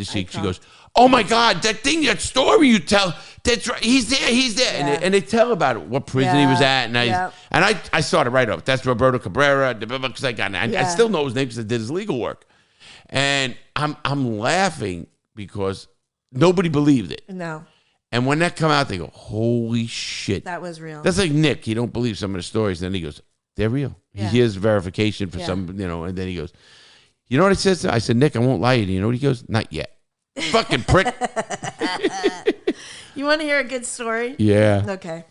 She goes, oh my God, that story you tell, that's right. He's there. Yeah. And they tell about it, what prison he was at. And I started right up. That's Roberto Cabrera, because I still know his name because I did his legal work. And I'm laughing because nobody believed it. No. And when that come out, they go, holy shit. That was real. That's like Nick. He don't believe some of the stories. Then he goes, they're real. Yeah. He hears verification for some, and then he goes, you know what I said? I said, Nick, I won't lie to you. You know what he goes? Not yet. Fucking prick. You want to hear a good story? Yeah. Okay.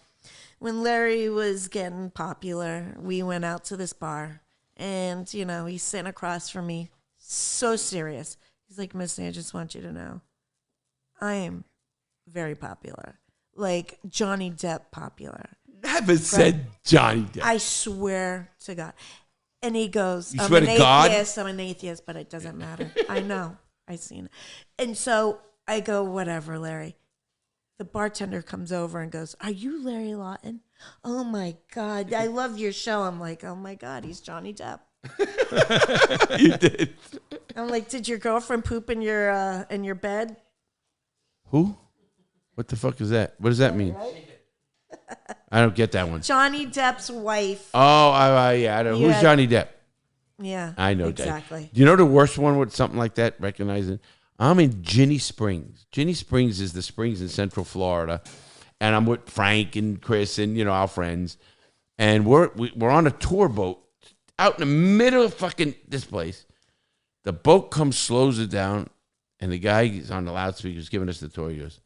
When Larry was getting popular, we went out to this bar, and, he's sitting across from me, so serious. He's like, Missy, I just want you to know, I am very popular. Like Johnny Depp popular. Never said Johnny Depp. I swear to God. And he goes, I'm an atheist, but it doesn't matter. I know. I seen it. And so I go, whatever, Larry. The bartender comes over and goes, are you Larry Lawton? Oh, my God. I love your show. I'm like, oh, my God, he's Johnny Depp. You did. I'm like, did your girlfriend poop in your bed? Who? What the fuck is that? What does that mean? I don't get that one. Johnny Depp's wife. Oh, yeah. I don't. Who's Johnny Depp? Yeah. I know exactly. that. Do you know the worst one with something like that? Recognizing, I'm in Ginny Springs. Ginny Springs is the springs in Central Florida, and I'm with Frank and Chris and our friends, and we're on a tour boat out in the middle of fucking this place. The boat comes, slows it down, and the guy is on the loudspeakers giving us the tour. He goes,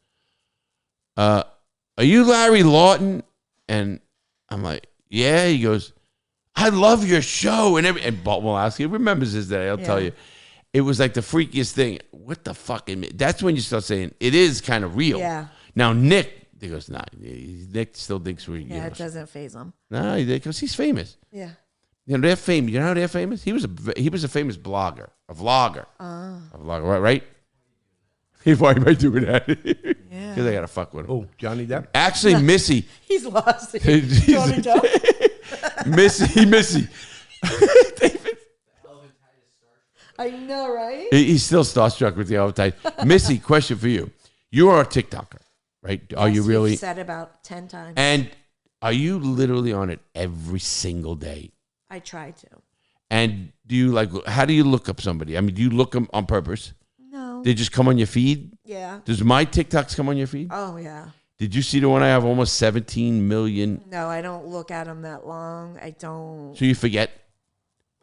are you Larry Lawton? And I'm like, yeah. He goes, I love your show. And Bob Malowski remembers this day. I'll tell you. It was like the freakiest thing. What the fuck? That's when you start saying, it is kind of real. Yeah. Now, Nick, he goes, nah, Nick still thinks we're, it doesn't faze him. No, because he's famous. Yeah. They're famous. You know how they're famous? He was a famous blogger, a vlogger. A vlogger, right? Why am I doing that? Yeah. Because I got to fuck with him. Oh, Johnny Depp? Actually, Missy. He's lost it. Johnny Depp? Missy. David. I know, right? He's still starstruck with the elephantitis. Missy, question for you. You are a TikToker, right? Are you really? You've said about 10 times. And are you literally on it every single day? I try to. And how do you look up somebody? I mean, do you look them on purpose? No. They just come on your feed? Yeah. Does my TikToks come on your feed? Oh, yeah. Did you see the one I have almost 17 million? No, I don't look at them that long. I don't. So you forget?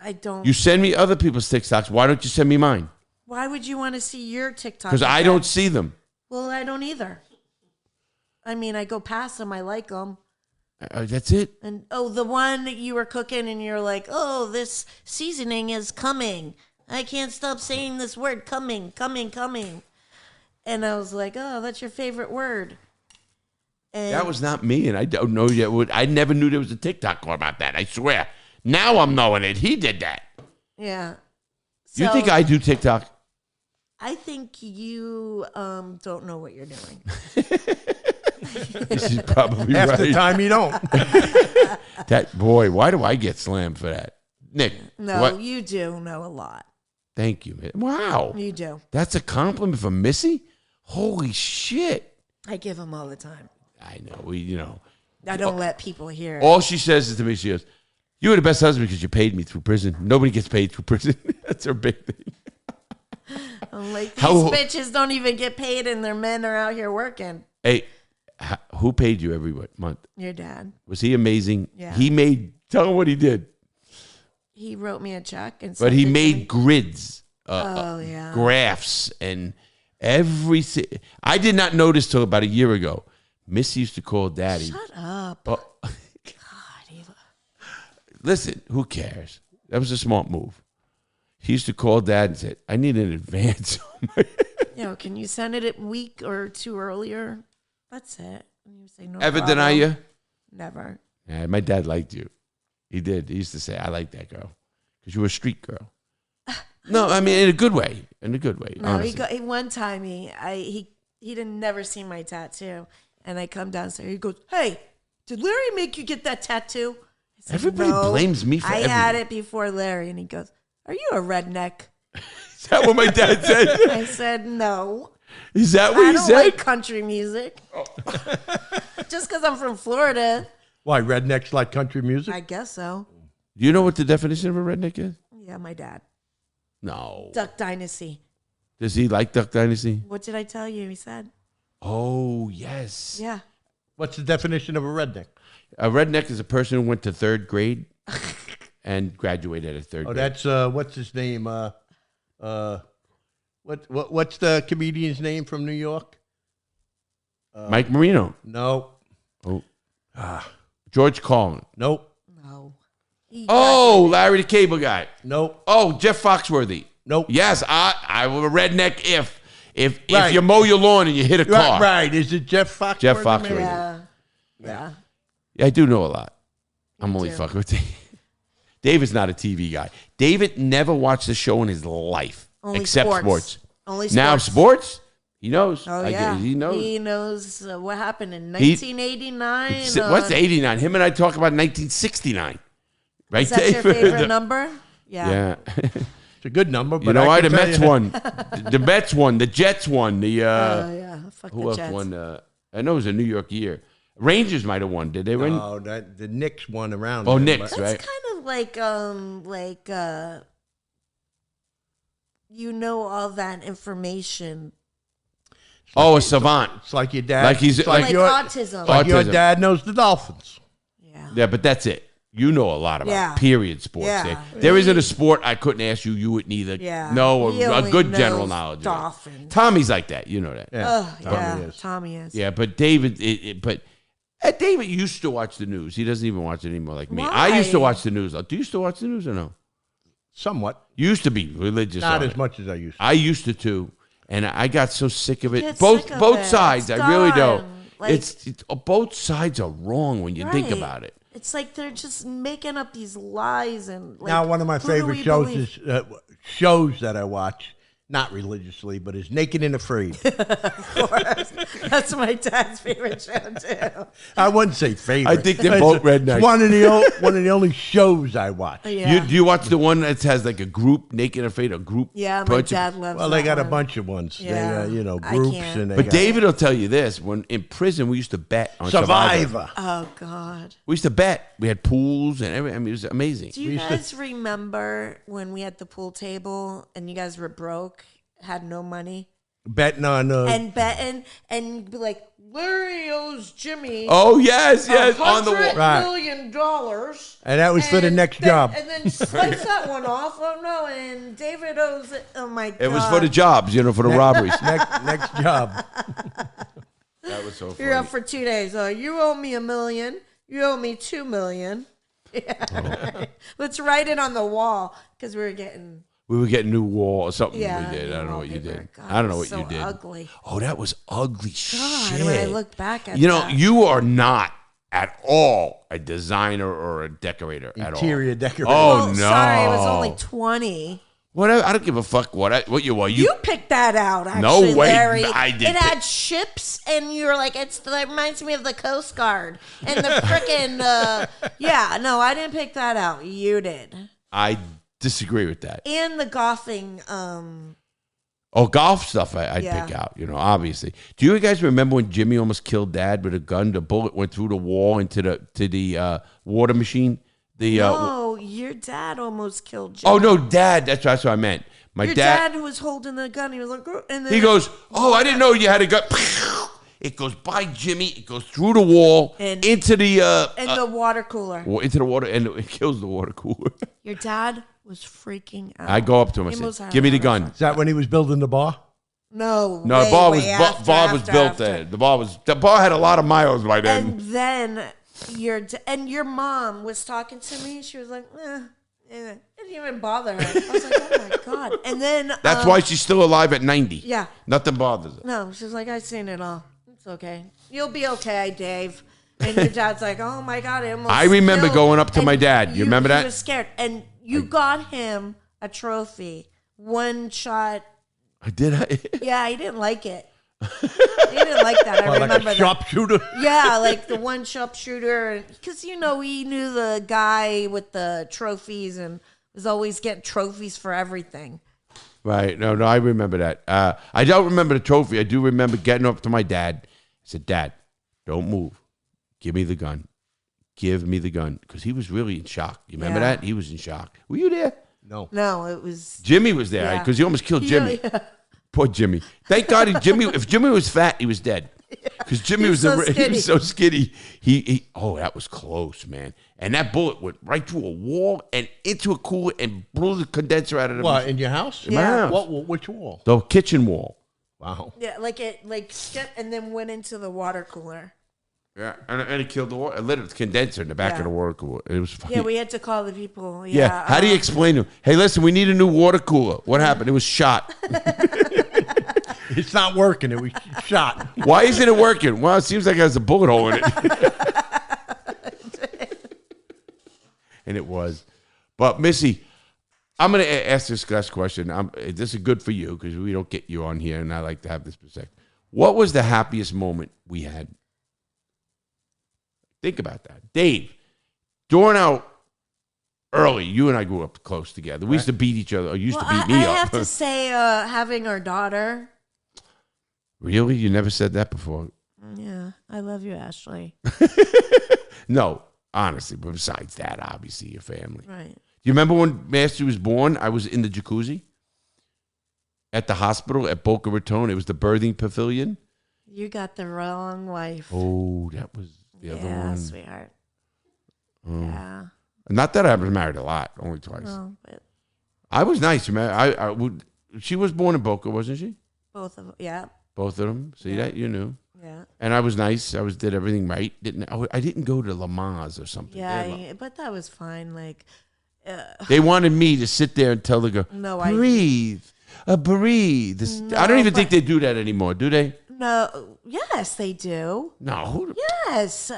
I don't. You send me other people's TikToks. Why don't you send me mine? Why would you want to see your TikTok? Because I don't see them. Well, I don't either. I mean, I go past them. I like them. That's it. And, the one that you were cooking and you're like, oh, this seasoning is coming. I can't stop saying this word, coming. And I was like, oh, that's your favorite word. And that was not me, and I don't know yet. I never knew there was a TikTok about that. I swear. Now I'm knowing it. He did that. Yeah. You think I do TikTok? I think you don't know what you're doing. This is probably Half right. the time you don't. Boy, why do I get slammed for that? Nick. No, what? You do know a lot. Thank you, man. Wow. You do. That's a compliment from Missy? Holy shit. I give them all the time. I know. I don't let people hear it. All she says is to me, she goes, "You were the best husband because you paid me through prison. Nobody gets paid through prison." That's her big thing. I'm like, these bitches don't even get paid and their men are out here working. Hey, who paid you every month? Your dad. Was he amazing? Yeah. Tell him what he did. He wrote me a check. But he made grids, graphs, and I did not notice till about a year ago. Missy used to call Daddy. Shut up. Oh. God, listen, who cares? That was a smart move. He used to call Dad and said, "I need an advance." Can you send it a week or two earlier? That's it. And you say, no Ever problem. deny you? Never. Yeah, my dad liked you. He did. He used to say, "I like that girl because you were a street girl." No, I mean in a good way. In a good way. No, honestly. one time he didn't never see my tattoo, and I come downstairs. He goes, "Hey, did Larry make you get that tattoo?" I said, Everybody "No, blames me for I everything. had it before Larry," and he goes, "Are you a redneck?" Is that what my dad said? I said, "No." Is that what I he don't said? like country music. Just because I'm from Florida. Why, rednecks like country music? I guess so. Do you know what the definition of a redneck is? Yeah, my dad. No. Duck Dynasty. Does he like Duck Dynasty? What did I tell you? He said. Oh, yes. Yeah. What's the definition of a redneck? A redneck is a person who went to third grade and graduated at third grade. That's what's his name? What's the comedian's name from New York? Mike Marino. No. Oh. George Carlin. Nope. No. Oh, Larry the Cable Guy. Nope. Oh, Jeff Foxworthy. Nope. Yes, I'm a redneck if Right. you mow your lawn and you hit a car. Right. Is it Jeff Foxworthy? Jeff Foxworthy. Yeah. Yeah, I do know a lot. I'm Me only too. fucking with Dave. David's not a TV guy. David never watched a show in his life Only except sports. sports. Only sports. Now sports, he knows. Oh, I yeah. guess he knows. He knows what happened in 1989. What's 89? Him and I talk about 1969. Right, Is that Dave? your favorite number? Yeah. Yeah. It's a good number, but You know I why? can The tell Mets you- won. The Mets won. The Jets won. The Yeah. Fuck who the else Jets. won? I know it was a New York year. Rangers might have won. Did they win? No, the Knicks won around. Oh, there, Knicks, but- right? That's kind of like you know all that information. Oh, a savant. It's like your dad. Like he's- it's like Like your, autism. like your Autism. dad knows the Dolphins. Yeah. Yeah, but that's it. You know a lot about Yeah. period sports. Yeah. There isn't a sport I couldn't ask you. You wouldn't either. Yeah. No, He a only good knows general knowledge. of it. dolphins. Tommy's like that. You know that. Yeah, Oh, Tommy yeah. is. Tommy is. Yeah, but David, David used to watch the news. He doesn't even watch it anymore like me. I used to Why? watch the news. Do you still watch the news or no? Somewhat. You used to be religious. Not on as it. much as I used to. I used to too, and I got so sick of it. Get Both sick of both it. sides. It's I really do. gone. Like- It's both sides are wrong when you think Right. about it. It's like they're just making up these lies and like, Now, one of my who do favorite we shows believe? is shows that I watch, not religiously, but is Naked and Afraid. That's my dad's favorite show too. I wouldn't say favorite. I think they're It's both rednecks. One of the only shows I watch. Yeah. Do you watch the one that has like a group, Naked and Afraid, a group? Yeah, my bunch of- dad loves Well, that they got a one. bunch of ones. Yeah. They got, I groups can't. and they But got David will tell you this: when in prison, we used to bet on Survivor. Oh God. We used to bet. We had pools and everything. I mean, it was amazing. Do you guys remember when we had the pool table and you guys were broke, had no money, betting on and betting, and you'd be like, Larry owes Jimmy Oh yes, yes, on the wall. Right. $100. and that was for the next job. And then slice that one off. Oh no! And David owes it. Oh my God! It was for the jobs, for the robberies. next job. That was so funny. You're up for 2 days. You owe me $1 million. You owe me $2 million. Yeah. Oh. Let's write it on the wall because we were getting. We were getting new wall or something. Yeah, we did. I don't know what you wallpaper. did. God, I don't know it what was you so did. Ugly. Oh, that was ugly God, shit. when I look back at You that. you are not at all a designer or a decorator at all. Interior decorator. Oh, no. Sorry, I was only 20 Whatever. I don't give a fuck what you are. You picked that out, actually, No way, Larry. I did It had pick- ships, and you were like, that reminds me of the Coast Guard. And the frickin', yeah, no, I didn't pick that out. You did. I disagree with that. And the golfing, Oh, golf stuff I'd Yeah. pick out, you know, obviously. Do you guys remember when Jimmy almost killed Dad with a gun? The bullet went through the wall into the water machine. No, your dad almost killed Jimmy. Oh, no, Dad. That's what I meant. My Your dad was holding the gun. He was like, and then he goes, oh, I didn't know you had a gun. It goes by Jimmy. It goes through the wall And- into the the water cooler. into the water, and it kills the water cooler. Your dad was freaking out. I go up to him. I He almost said, had "Give me a the heart gun." Is that when he was building the bar? No, No, way, the bar was way after, bar was after, built after. there. The bar had a lot of miles by then. And then your mom was talking to me. She was like, it didn't even bother her. I was like, oh my god. And then That's why she's still alive at 90. Yeah. Nothing bothers her. No, she was like, I've seen it all. It's okay. You'll be okay, Dave. And your dad's like, oh my god, I remember killed. going up to And my dad. You remember that? He was scared, and you got him a trophy, one shot. I did. Yeah, he didn't like it. He didn't like that. I remember Like a that. sharpshooter. Yeah, like the one sharpshooter, because he knew the guy with the trophies and was always getting trophies for everything. Right. No, I remember that. I don't remember the trophy. I do remember getting up to my dad. I said, Dad, don't move. Give me the gun. Give me the gun. Because he was really in shock. You remember Yeah. that? He was in shock. Were you there? No, it was. Jimmy was there Yeah. because he almost killed Jimmy. Yeah. Poor Jimmy. Thank God if Jimmy was fat, he was dead. Because Jimmy was so he skinny. was so skinny. Oh, that was close, man. And that bullet went right through a wall and into a cooler and blew the condenser out of the What, in your house? my house. Which wall? The kitchen wall. Wow. Yeah, like it stepped and then went into the water cooler. Yeah, and it killed the water. It lit the condenser in the back Yeah. of the water cooler. It was funny. Yeah, we had to call the people. Yeah. How do you explain to them? Hey, listen, we need a new water cooler. What happened? It was shot. It's not working. It was shot. Why isn't it working? Well, it seems like it has a bullet hole in it. And it was. But, Missy, I'm going to ask this last question. This is good for you because we don't get you on here, and I like to have this perspective. What was the happiest moment we had? Think about that. Dave, during our early, you and I grew up close together. We used to beat each other. Or you used to beat me I up. have to say, having our daughter. Really? You never said that before? Yeah, I love you, Ashley. No, honestly. But besides that, obviously, your family. Right. You remember when Master was born? I was in the jacuzzi at the hospital at Boca Raton. It was the birthing pavilion. You got the wrong wife. Oh, that was the other Yeah, one. sweetheart. Oh. Yeah. Not that I was married a lot, only twice. No, but I was nice. Man. She was born in Boca, wasn't she? both of them. Yeah. Both of them. See that? You knew. Yeah. And I was nice. Did everything right. I didn't go to Lamaze or something. Yeah, but that was fine. Like, They wanted me to sit there and tell the girl, No, breathe, breathe. I don't even think they do that anymore, do they? no, yes, they do. No. Yes.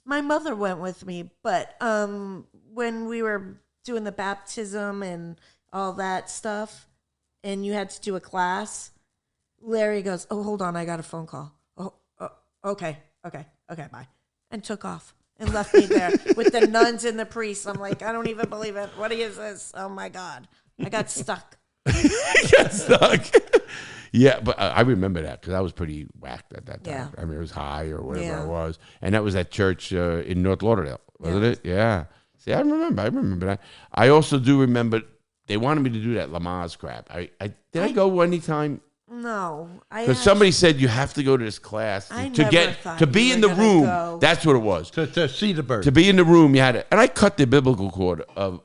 My mother went with me, but when we were doing the baptism and all that stuff, and you had to do a class, Larry goes, "Oh, hold on, I got a phone call." Oh, okay, bye, and took off and left me there with the nuns and the priests. I'm like, I don't even believe it. What is this? Oh my God, I got stuck. Got stuck. Yeah, but I remember that because I was pretty whacked at that time. Yeah. I mean, it was high or whatever Yeah. it was. And that was at church in North Lauderdale, wasn't it? Yeah. See, I remember that. I also do remember they wanted me to do that Lamaze crap. Did I go any time? No, Because somebody said you have to go to this class I to never thought to you be were in the gonna room. go. That's what it was. To see the bird. To be in the room, you had it. And I cut the biblical cord of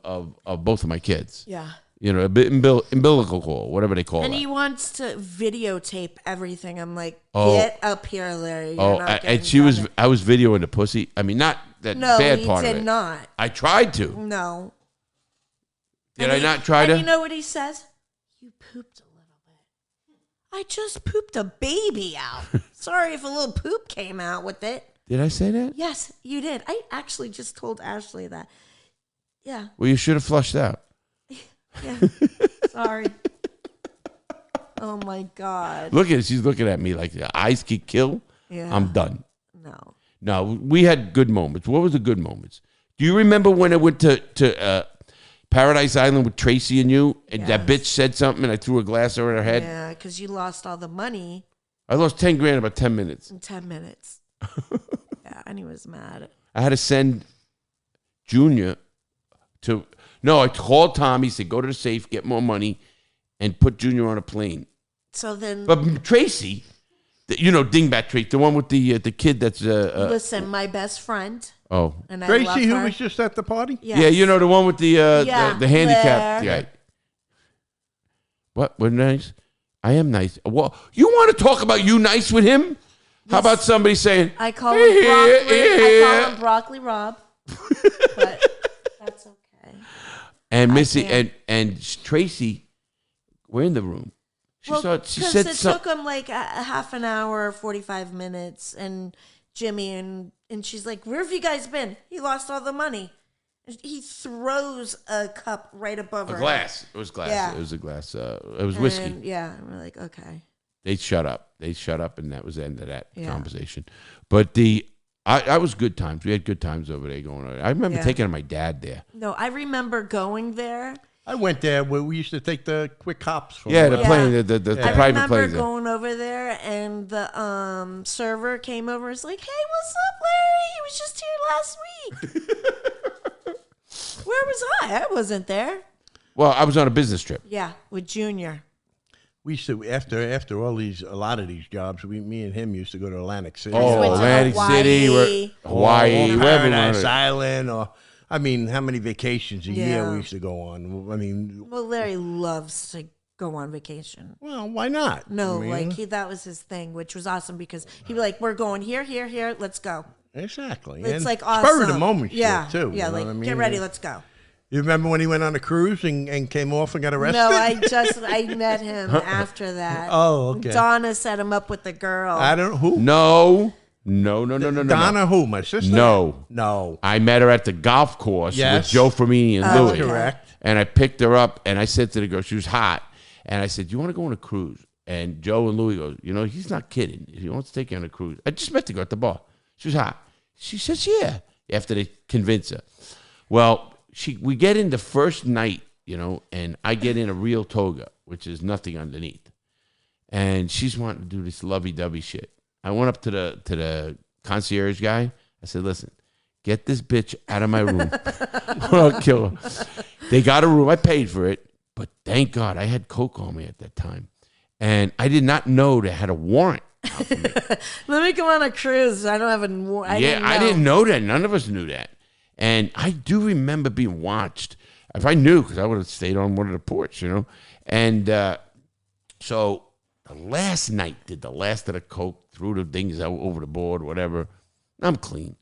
both of my kids. Yeah. You know, umbilical cord, whatever they call it. And he wants to videotape everything. I'm like, Oh. get up here, Larry. You're Oh, not and getting she was. done. I was videoing the pussy. I mean, not that No, bad he part of did it. not. I tried to. No. Did And I he- not try and to? you know what he says? You pooped a little bit. I just pooped a baby out. Sorry if a little poop came out with it. Did I say that? Yes, you did. I actually just told Ashley that. Yeah. Well, you should have flushed out. Yeah. Sorry. Oh my God. Look at it. She's looking at me like the eyes could kill. Yeah. I'm done. No. No, we had good moments. What was the good moments? Do you remember when I went to Paradise Island with Tracy and you, and that Yes. bitch said something, and I threw a glass over her head. Yeah, because you lost all the money I lost 10 grand in about 10 minutes. in 10 minutes. Yeah, and he was mad. I had to send Junior to. No, I called Tommy, said go to the safe, get more money, and put Junior on a plane. So then, But Tracy, Dingbat Tracy, the one with the kid that's listen, my best friend, oh and I love Tracy, who her. was just at the party? yeah, the one with the Yeah, handicapped Blair. guy. What? We're nice. I am nice. Well, you want to talk about you nice with him? How about somebody saying I call him broccoli. I call him Broccoli Rob, but that's okay. and Missy can't. and Tracy were in the room. She Because said it something. took him like a half an hour, 45 minutes, and Jimmy and she's like, "Where have you guys been? He lost all the money." And he throws a cup right above her. Glass. It was glass. Yeah. It was a glass. It was whiskey. And, yeah, and we're like, okay. They shut up, and that was the end of that Yeah. conversation. But I was good times. We had good times over there going on. I remember taking my dad there. No, I remember going there. I went there where we used to take the quick hops. From Yeah, the Yeah. plane, the I private remember planes. there. going over there, and the server came over and was like, "Hey, what's up, Larry? He was just here last week." Where was I? I wasn't there. Well, I was on a business trip. Yeah, with Junior. We used to after a lot of these jobs. Me and him used to go to Atlantic City. Oh, went to Atlantic Hawaii. City, Hawaii, or wherever we Paradise wanted. Island, or how many vacations a year Yeah. we used to go on? I mean, Well, Larry loves to go on vacation. well, why not? No, I mean, that was his thing, which was awesome because he'd be like, "We're going here, here, here. Let's go." exactly. It's And like awesome. spur of the moment, yeah, shit, too. yeah. you know Like, what I mean? get ready, let's go. You remember when he went on a cruise and came off and got arrested? No, I met him after that. Oh, okay. Donna set him up with the girl. I don't who. No. Donna who? My sister? No. I met her at the golf course Yes. with Joe Fermini and Louis. Correct. And I picked her up, and I said to the girl, she was hot, and I said, "Do you want to go on a cruise?" And Joe and Louis goes, he's not kidding. He wants to take you on a cruise. I just met the girl at the bar. She was hot. She says, "Yeah." After they convince her. Well, we get in the first night, and I get in a real toga, which is nothing underneath. And she's wanting to do this lovey-dovey shit. I went up to the concierge guy. I said, "Listen, get this bitch out of my room or I'll kill her." They got a room. I paid for it. But thank God I had coke on me at that time. And I did not know they had a warrant out for me. Let me go on a cruise. I don't have a. I didn't know that. None of us knew that. And I do remember being watched. If I knew, because I would have stayed on one of the porch, And so the last night, did the last of the coke, threw the things out over the board, whatever. I'm clean.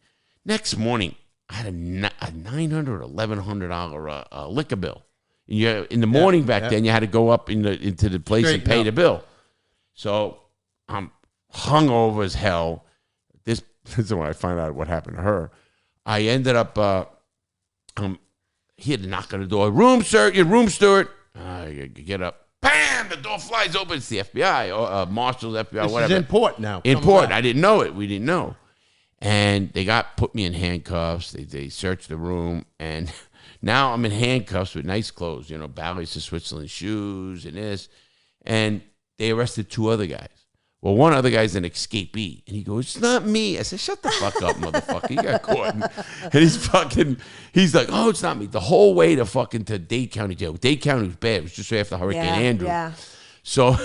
Next morning, I had a $900 or $1,100 liquor bill. And in the morning back then, you had to go up into the place and pay the bill. So I'm hungover as hell. This is when I find out what happened to her. I ended up, he had to knock on the door. "Room, sir, your room steward." I get up. Bam! The door flies open. It's the FBI, or Marshals, FBI, This whatever. is in port now. In Coming port. back. I didn't know it. We didn't know. And they put me in handcuffs. They searched the room. And now I'm in handcuffs with nice clothes, Ballets of Switzerland shoes and this. And they arrested 2 other guys. Well, one other guy's an escapee. And he goes, "It's not me." I said, "Shut the fuck up, motherfucker. You got caught." And he's like, "Oh, it's not me." The whole way to Dade County Jail. Dade County was bad. It was just right after Hurricane Andrew. Yeah. So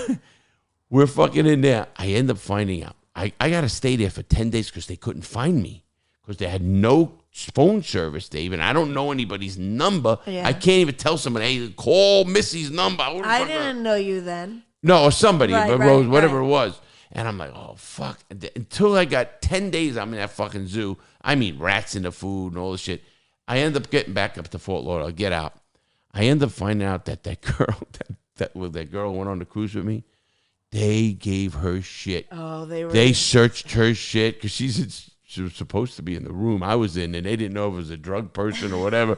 we're fucking in there. I end up finding out. I got to stay there for 10 days because they couldn't find me. Because they had no phone service, Dave. And I don't know anybody's number. Yeah. I can't even tell somebody, "Hey, call Missy's number." I didn't know you then. No, or somebody, Right, but right, Rose, whatever right. it was. And I'm like, "Oh, fuck." Until I got 10 days, I'm in that fucking zoo. I mean, rats in the food and all this shit. I end up getting back up to Fort Lauderdale. Get out. I end up finding out that girl, that girl went on the cruise with me, they gave her shit. Oh, They searched her shit because she was supposed to be in the room I was in, and they didn't know if it was a drug person or whatever.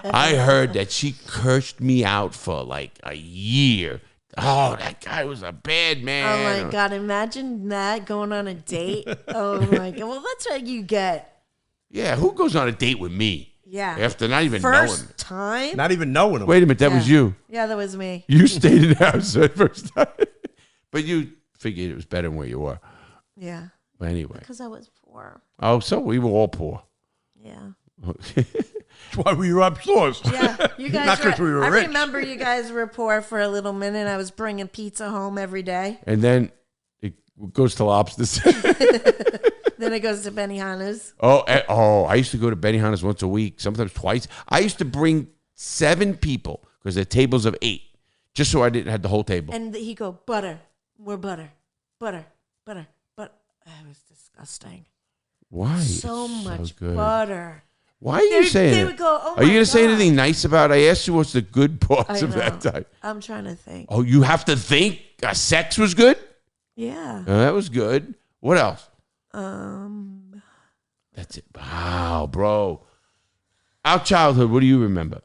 I heard that she cursed me out for like a year. "Oh, that guy was a bad man." Oh my God! Imagine that going on a date. Oh my God! Well, that's what you get. Yeah, who goes on a date with me? Yeah. After not even knowing. First time? Not even knowing him. Wait a minute, that was you. Yeah, that was me. You stayed in the house the first time. But you figured it was better than where you were. Yeah. But anyway. Because I was poor. Oh, so we were all poor. Yeah. That's why we were upstairs. Yeah, you guys. Not 'cause we were rich. I remember you guys were poor for a little minute. I was bringing pizza home every day. And then it goes to lobsters. Then it goes to Benihana's. I used to go to Benihana's once a week, sometimes twice. I used to bring 7 people because they're tables of 8, just so I didn't have the whole table. And he'd go, butter, more butter, butter, butter, butter. It was disgusting. Why? So much butter. Why are you saying they it? would go, oh are you my going to say God. anything nice about it? I asked you what's the good parts I of that know. time. I'm trying to think. Oh, you have to think? Sex was good? Yeah. That was good. What else? That's it. Wow, bro. Our childhood, what do you remember?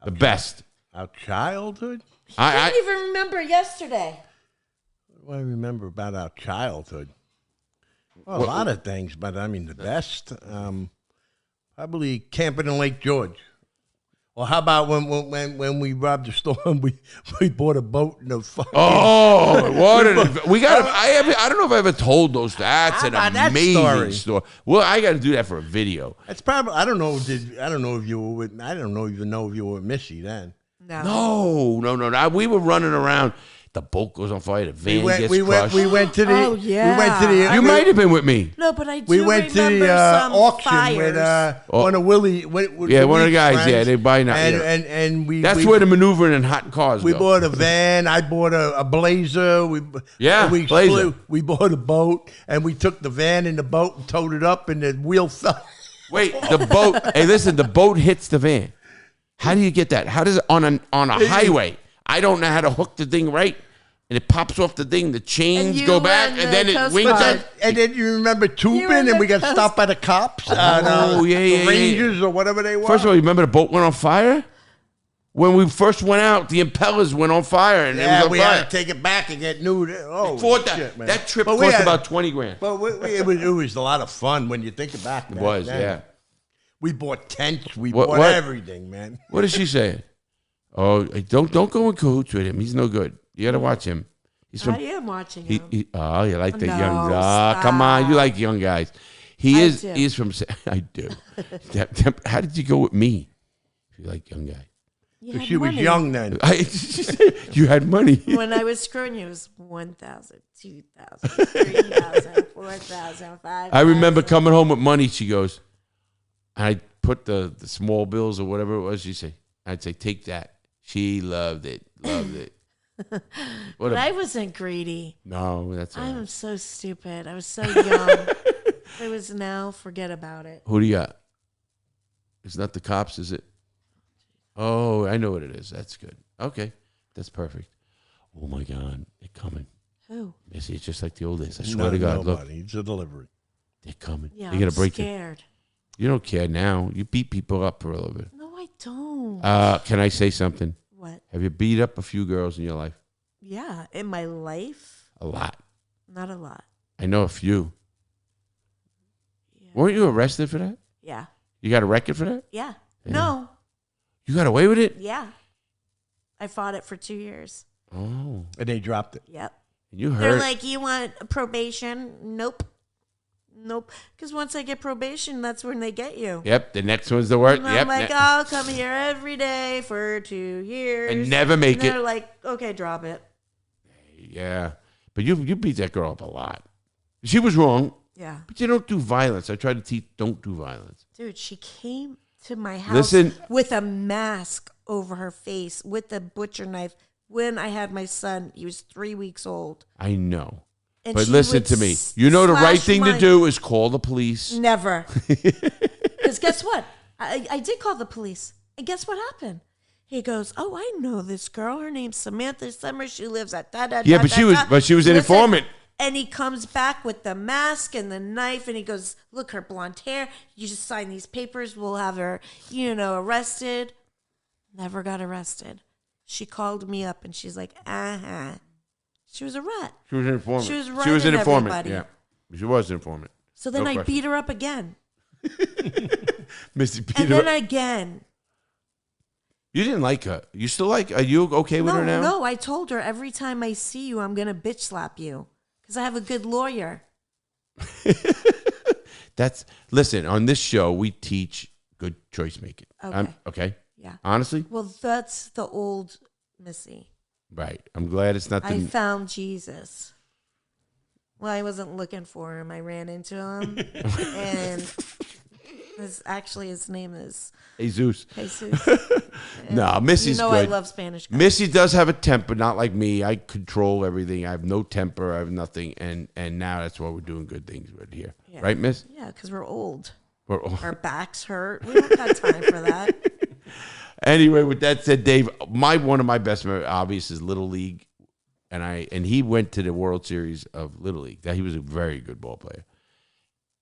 The best. Our childhood? I can't even remember yesterday. What do I remember about our childhood? Well, a lot of things, but I mean the best. Probably camping in Lake George. Well, how about when we robbed the store and we bought a boat and a fucking... Oh, what we got! I don't know if I ever told those. That's an amazing story. Well, I got to do that for a video. It's probably I don't know if you were with Missy then. No. We were running around. The boat goes on fire. The van gets crushed. We went to the. Oh, yeah. We went to the. You might have been with me. No, but I do We went to remember the some auction fires. with one of Willie. With one of the guys. friends, Yeah, they buy now. And we. That's where the maneuvering in hot cars. We go. bought a van. I bought a Blazer. Blazer. We bought a boat, and we took the van and the boat and towed it up, and the wheel fell. Wait, the boat. Hey, listen, the boat hits the van. How do you get that? How does it on a highway? I don't know how to hook the thing right. And it pops off the thing, the chains go back, and then it wings up. And then you remember tubing, and we got stopped by the cops. The Rangers or whatever they were. First of all, you remember the boat went on fire? When we first went out, the impellers went on fire, and it was on we fire. had to take it back and get new. Oh, shit, man. That trip cost about $20,000. But it was a lot of fun when you think back. It was, yeah. We bought tents. We bought everything, man. What is she saying? Oh, don't go in cahoots with him. He's no good. You got to watch him. I am watching him. You like the No, young guys. stop. Come on, you like young guys. He's from. I do. How did you go with me? If you like young guys. She was young then. You had money. When I was screwing you, it was 1,000, 2,000, 3,000, 4,000, 5,000. I remember coming home with money. She goes, I put the small bills or whatever it was. She say, I'd say, take that. She loved it. But I wasn't greedy. No, that's all right. I'm so stupid. I was so young. It was now, forget about it. Who do you got? It's not the cops, is it? Oh, I know what it is. That's good. Okay, that's perfect. Oh my God, they're coming. Who? Missy, it's just like the old days. I swear to God, nobody. look, It's a delivery. they're coming. Yeah, They're gonna I'm break scared. You don't care now. You beat people up for a little bit. No, I don't. Can I say something? What? Have you beat up a few girls in your life? Yeah, in my life, A lot. not a lot. I know a few. Yeah. Weren't you arrested for that? Yeah. You got a record for that? Yeah. Yeah. No. You got away with it? Yeah. I fought it for 2 years. Oh. And they dropped it. Yep. You They're heard. like, you want probation? Nope. Because once I get probation, that's when they get you. Yep, the next one's the word. And Yep. I'm like, I'll come here every day for 2 years. And never make and they're it. like, okay, drop it. Yeah. But you beat that girl up a lot. She was wrong, Yeah. but you don't do violence. I try to teach, don't do violence. Dude, she came to my house Listen. with a mask over her face with a butcher knife when I had my son. He was 3 weeks old. I know. And But she listen would to me. You know the right slash thing to my- do is call the police. Never. Because guess what? I did call the police. And guess what happened? He goes, oh, I know this girl. Her name's Samantha Summer. She lives at da-da-da. Yeah, but she was an informant. And he comes back with the mask and the knife, and he goes, look, her blonde hair. You just sign these papers. We'll have her, arrested. Never got arrested. She called me up, and she's like, uh-huh. She was a rat. She was an informant. She was an running informant. everybody. Yeah. She was an informant. So then No I question. beat her up again. Missy beat And her. then again. You didn't like her. You still like? Are you okay with her now? No, I told her every time I see you, I'm gonna bitch slap you because I have a good lawyer. Listen. On this show, we teach good choice making. Okay. Okay. Yeah. Honestly. Well, that's the old Missy. Right. I'm glad it's not the. I found Jesus. Well, I wasn't looking for him. I ran into him, and his name is Jesus. Jesus. No, Missy's you know good. I love Spanish guys. Missy does have a temper, not like me. I control everything. I have no temper. I have nothing, and now that's why we're doing good things right here, Yeah. right, Miss? Yeah, because we're old. We're all- Our backs hurt. We don't got time for that. Anyway, with that said, Dave, one of my best memories, obviously, is Little League, and he went to the World Series of Little League. That he was a very good ball player,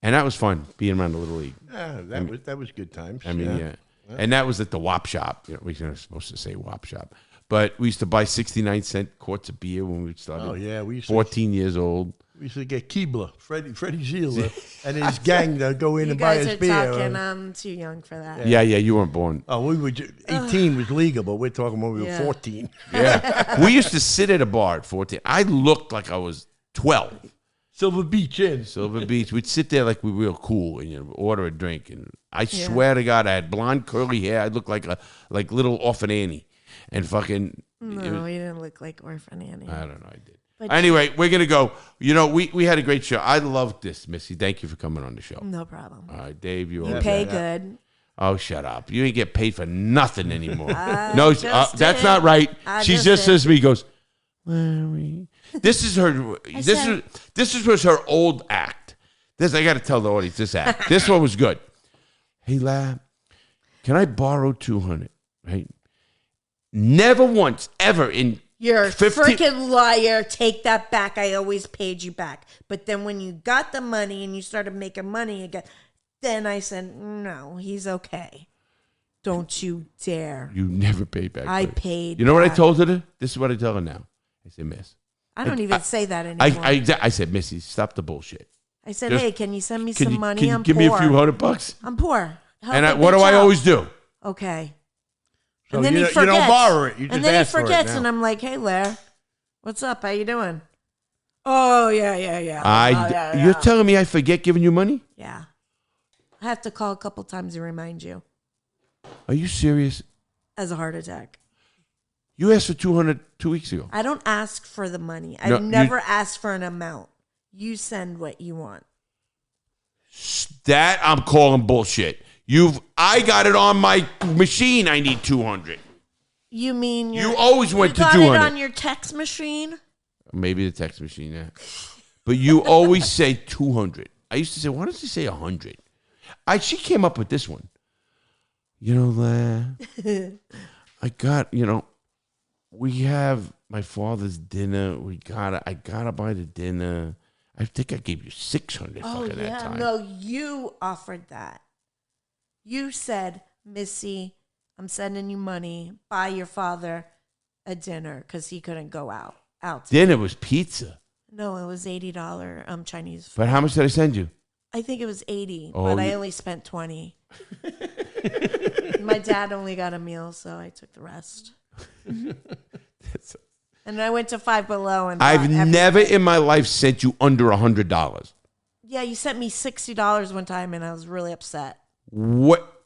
and that was fun being around the Little League. Yeah, that was good times. I mean, yeah. And that was at the Wop Shop. You know, we were supposed to say Wop Shop, but we used to buy 69-cent quarts of beer when we started. Oh yeah, we used 14 years old. We used to get Keebler, Freddie Zieler, and his gang to go in You and buy guys us are beer. talking. I'm too young for that. Yeah, you weren't born. Oh, we were 18 was legal, but we're talking when we were Yeah. 14. Yeah, we used to sit at a bar at 14. I looked like I was 12. Silver Beach Inn. Silver Beach. We'd sit there like we were real cool and order a drink. And I swear to God, I had blonde curly hair. I looked like little Orphan Annie, and fucking. No, you didn't look like Orphan Annie. I don't know. I did. But- Anyway, we're gonna go. You know, we had a great show. I loved this, Missy. Thank you for coming on the show. No problem. All right, Dave, you. You all pay set? good. Oh, shut up! You ain't get paid for nothing anymore. just That's did. not right. I She just just did. says to me, goes, Larry. This is her. This was her old act. I got to tell the audience this act. This one was good. Hey, lad, can I borrow 200? Right? Never once, ever in. You're a 15 freaking liar. Take that back. I always paid you back. But then when you got the money and you started making money again, then I said, no, he's okay. Don't you dare. You never paid back. I buddy. paid You know what I back. told her? This is what I tell her now. I said, Miss. I don't even say that anymore. I said, Missy, stop the bullshit. I said, just- hey, can you send me Can some you, money? can you I'm give poor. me a few $100? I'm poor. Help And a what do bitch I out. always do? Okay. So and then you he don't- forgets. you don't borrow it. You just and then he ask for it forgets, now. and I'm like, hey, Lair, what's up? How you doing? Oh, yeah. You're telling me I forget giving you money? Yeah. I have to call a couple times to remind you. Are you serious? As a heart attack. You asked for 200 2 weeks ago. I don't ask for the money. No, I've never asked for an amount. You send what you want. That I'm calling bullshit. I got it on my machine. I need 200. You mean You always went to got 200. it on your text machine? Maybe the text machine, yeah. But you always say 200. I used to say, why does he say 100? She came up with this one. You know, I got, we have my father's dinner. I gotta buy the dinner. I think I gave you 600 Oh, fucking that yeah. time. No, you offered that. You said, Missy, I'm sending you money. Buy your father a dinner because he couldn't go out. Dinner was pizza. No, it was $80 Chinese food. But how much did I send you? I think it was 80, Oh, but I only spent 20. My dad only got a meal, so I took the rest. And I went to Five Below. And I've bought everything. never in my life sent you under $100. Yeah, you sent me $60 one time, and I was really upset. What?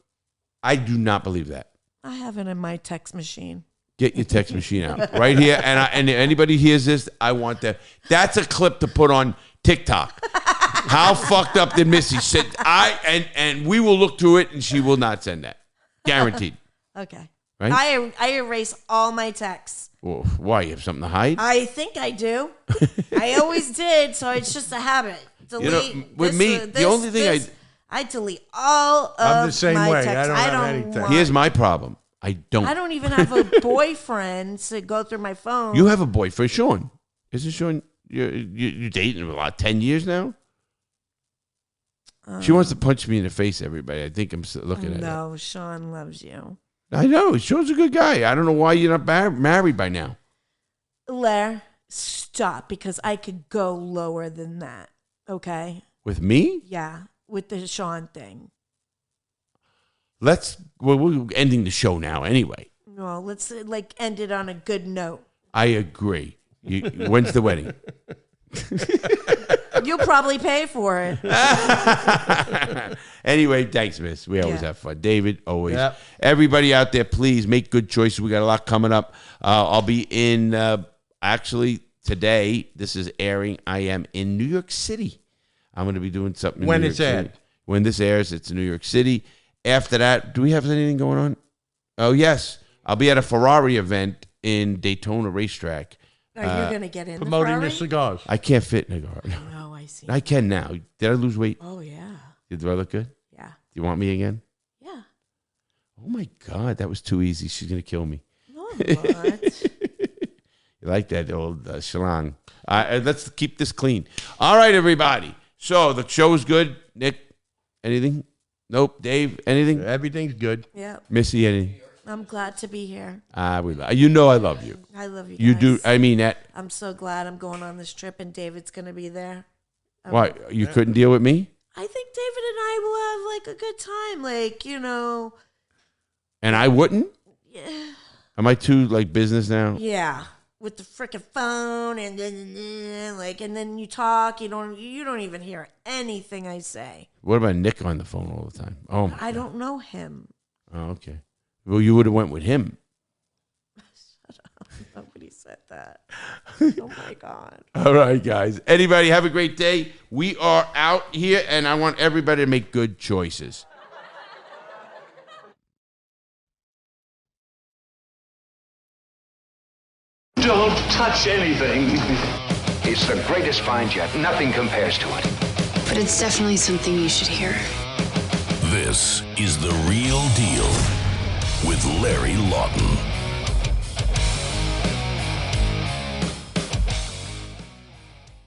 I do not believe that. I have it in my text machine. Get your text machine out right here, and anybody hears this, I want that. That's a clip to put on TikTok. How fucked up did Missy send? And we will look through it, and she will not send that, guaranteed. Okay. Right? I erase all my texts. Well, why? You have something to hide? I think I do. I always did, so it's just a habit. Delete. with me, the only thing I delete all of I'm the same my way. texts. I don't have any text. Here's my problem. I don't. I don't even have a boyfriend to go through my phone. You have a boyfriend, Sean. Isn't Sean? You're dating him about 10 years now. She wants to punch me in the face. Everybody, I think I'm looking at it. No, Sean loves you. I know. Sean's a good guy. I don't know why you're not married by now. Lair, stop, because I could go lower than that. Okay? With me? Yeah, with the Sean thing. we're ending the show now anyway. Well, let's end it on a good note. I agree. When's the wedding? You'll probably pay for it. Anyway, thanks, Miss. We always have fun. David, always. Yep. Everybody out there, please make good choices. We got a lot coming up. I'll be in, actually, today, this is airing. I am in New York City. I'm going to be doing something in When New it's York aired. City. When this airs, it's in New York City. After that, do we have anything going on? Oh, yes. I'll be at a Ferrari event in Daytona Racetrack. Are you going to get in Promoting the the Ferrari? cigars. I can't fit in a car. Oh, I see. I can now. Did I lose weight? Oh, yeah. Do I look good? Yeah. Do you want me again? Yeah. Oh, my God. That was too easy. She's going to kill me. No, I'm not. You like that old shlang. Let's keep this clean. All right, everybody. So the show is good. Nick, anything? Nope. Dave, anything? Everything's good. Yeah. Missy, anything? I'm glad to be here. You know I love you. I love you guys. You do. I mean that. I'm so glad I'm going on this trip and David's going to be there. Why? You couldn't deal with me? I think David and I will have a good time. And I wouldn't? Yeah. Am I too business now? Yeah. With the freaking phone and then you talk, you don't even hear anything I say. What about Nick on the phone all the time? Oh, I don't know him. Oh, okay. Well, you would have went with him. Shut up. Nobody said that. Oh my God. All right, guys. Anybody have a great day. We are out here, and I want everybody to make good choices. Don't touch anything. It's the greatest find yet. Nothing compares to it. But it's definitely something you should hear. This is The Real Deal with Larry Lawton.